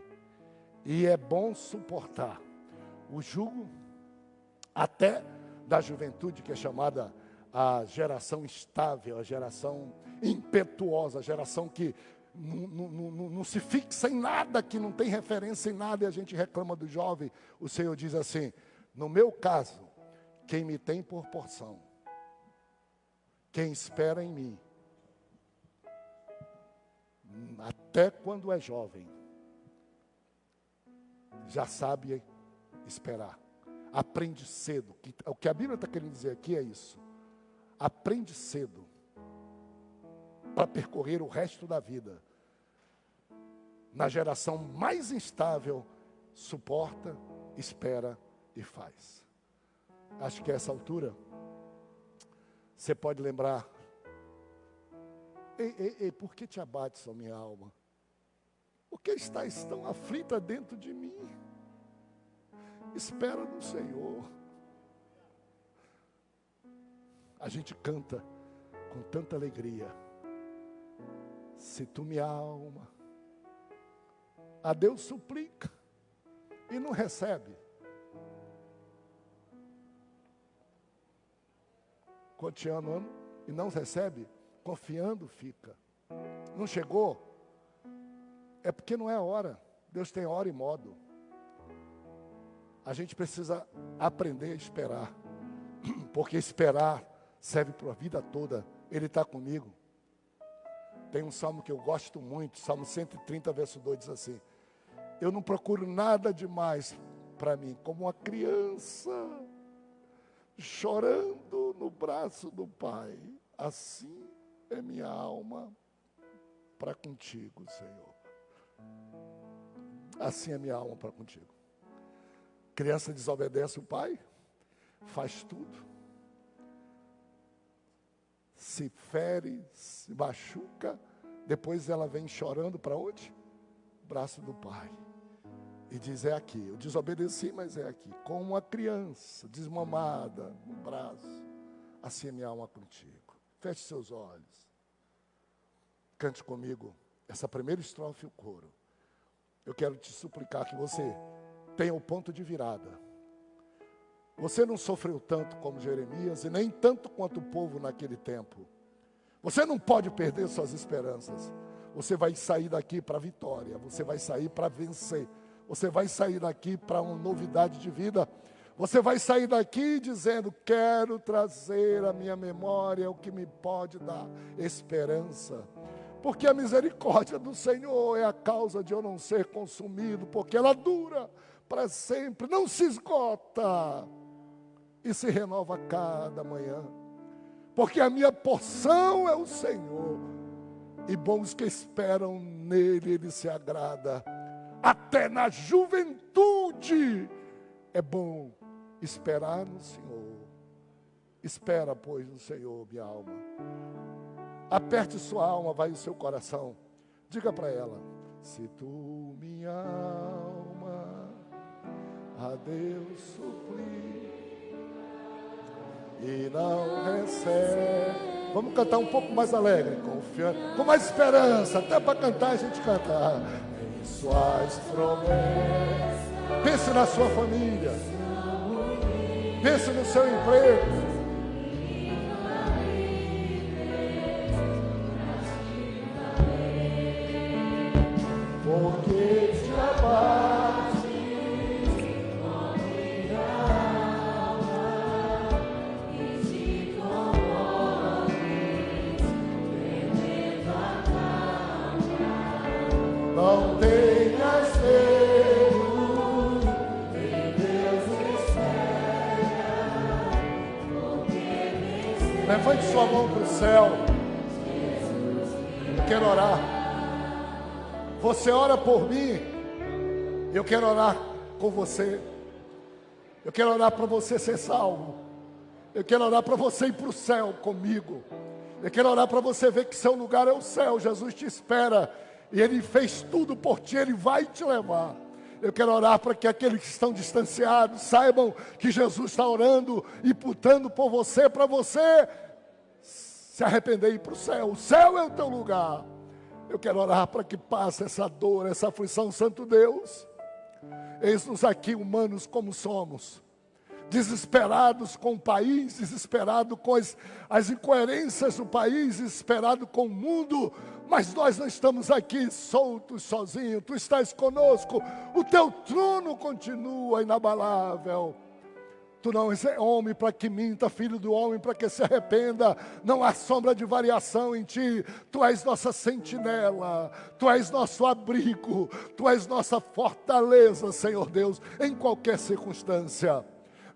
E é bom suportar o jugo até da juventude, que é chamada a geração instável, a geração impetuosa, a geração que não se fixa em nada, que não tem referência em nada, e a gente reclama do jovem. O Senhor diz assim, no meu caso, quem me tem por porção, quem espera em mim, até quando é jovem, já sabe esperar. Aprende cedo. O que a Bíblia está querendo dizer aqui é isso. Aprende cedo para percorrer o resto da vida. Na geração mais instável, suporta, espera e faz. Acho que a essa altura, você pode lembrar, ei, por que te abates, ó minha alma? Por que estás tão aflita dentro de mim? Espera no Senhor. A gente canta com tanta alegria. Se tu minha alma, a Deus suplica e não recebe. Continuando e não recebe, confiando fica. Não chegou, é porque não é a hora. Deus tem hora e modo. A gente precisa aprender a esperar, porque esperar serve para a vida toda. Ele está comigo. Tem um salmo que eu gosto muito, Salmo 130, verso 2, diz assim, Eu não procuro nada demais para mim, como uma criança chorando no braço do Pai. Assim é minha alma para contigo, Senhor. Assim é minha alma para contigo. Criança desobedece o pai, faz tudo, se fere, se machuca, depois ela vem chorando para onde? Braço do pai. E diz, é aqui, eu desobedeci, mas é aqui. Como uma criança desmamada no braço, assim é minha alma contigo. Feche seus olhos. Cante comigo essa primeira estrofe e o coro. Eu quero te suplicar que você tenha o ponto de virada. Você não sofreu tanto como Jeremias e nem tanto quanto o povo naquele tempo. Você não pode perder suas esperanças. Você vai sair daqui para a vitória. Você vai sair para vencer. Você vai sair daqui para uma novidade de vida. Você vai sair daqui dizendo, quero trazer à minha memória o que me pode dar esperança. Porque a misericórdia do Senhor é a causa de eu não ser consumido, porque ela dura para sempre, não se esgota e se renova cada manhã. Porque a minha porção é o Senhor, e bons que esperam nele, ele se agrada. Até na juventude é bom esperar no Senhor. Espera, pois, no Senhor, minha alma. Aperte sua alma, vai o seu coração. Diga para ela, se tu, minha alma, a Deus suplir e não recebe. Vamos cantar um pouco mais alegre, confiante, com mais esperança, até para cantar a gente cantar. Em suas promessas. Pense na sua família. Pense no seu emprego. Porque te abaste com minha alma e te comoves, tremendo a calma. Não tenhas medo, em Deus espera, porque levante sua mão para o céu. Eu quero orar. Você ora por mim, eu quero orar com você. Eu quero orar para você ser salvo. Eu quero orar para você ir para o céu comigo. Eu quero orar para você ver que seu lugar é o céu. Jesus te espera e Ele fez tudo por ti, Ele vai te levar. Eu quero orar para que aqueles que estão distanciados saibam que Jesus está orando e putando por você, para você se arrepender e ir para o céu. O céu é o teu lugar. Eu quero orar para que passe essa dor, essa aflição, Santo Deus. Eis-nos aqui, humanos como somos, desesperados com o país, desesperados com as incoerências do país, desesperados com o mundo, mas nós não estamos aqui soltos, sozinhos. Tu estás conosco, o teu trono continua inabalável. Tu não és homem para que minta, filho do homem para que se arrependa. Não há sombra de variação em ti. Tu és nossa sentinela, tu és nosso abrigo, tu és nossa fortaleza, Senhor Deus, em qualquer circunstância.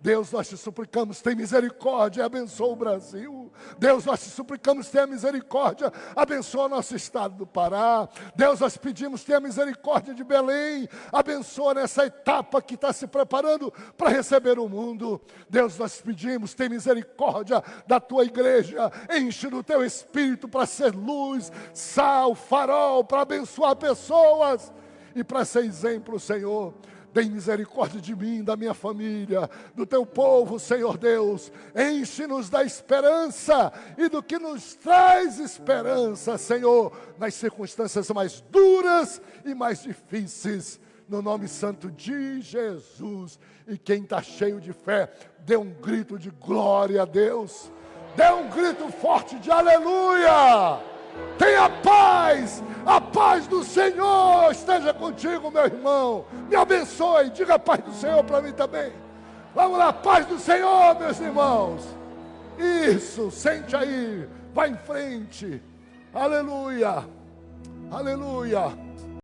Deus, nós te suplicamos, tem misericórdia e abençoa o Brasil. Deus, nós te suplicamos, tenha misericórdia, abençoa o nosso estado do Pará. Deus, nós pedimos, tenha misericórdia de Belém, abençoa nessa etapa que está se preparando para receber o mundo. Deus, nós pedimos, tenha misericórdia da tua igreja, enche do teu espírito para ser luz, sal, farol, para abençoar pessoas e para ser exemplo, Senhor. Tem misericórdia de mim, da minha família, do teu povo, Senhor Deus. Enche-nos da esperança e do que nos traz esperança, Senhor, nas circunstâncias mais duras e mais difíceis. No nome santo de Jesus. E quem está cheio de fé, dê um grito de glória a Deus. Dê um grito forte de aleluia. Tenha paz, a paz do Senhor esteja contigo, meu irmão. Me abençoe, diga a paz do Senhor para mim também. Vamos lá, paz do Senhor, meus irmãos. Isso, sente aí, vai em frente. Aleluia, aleluia.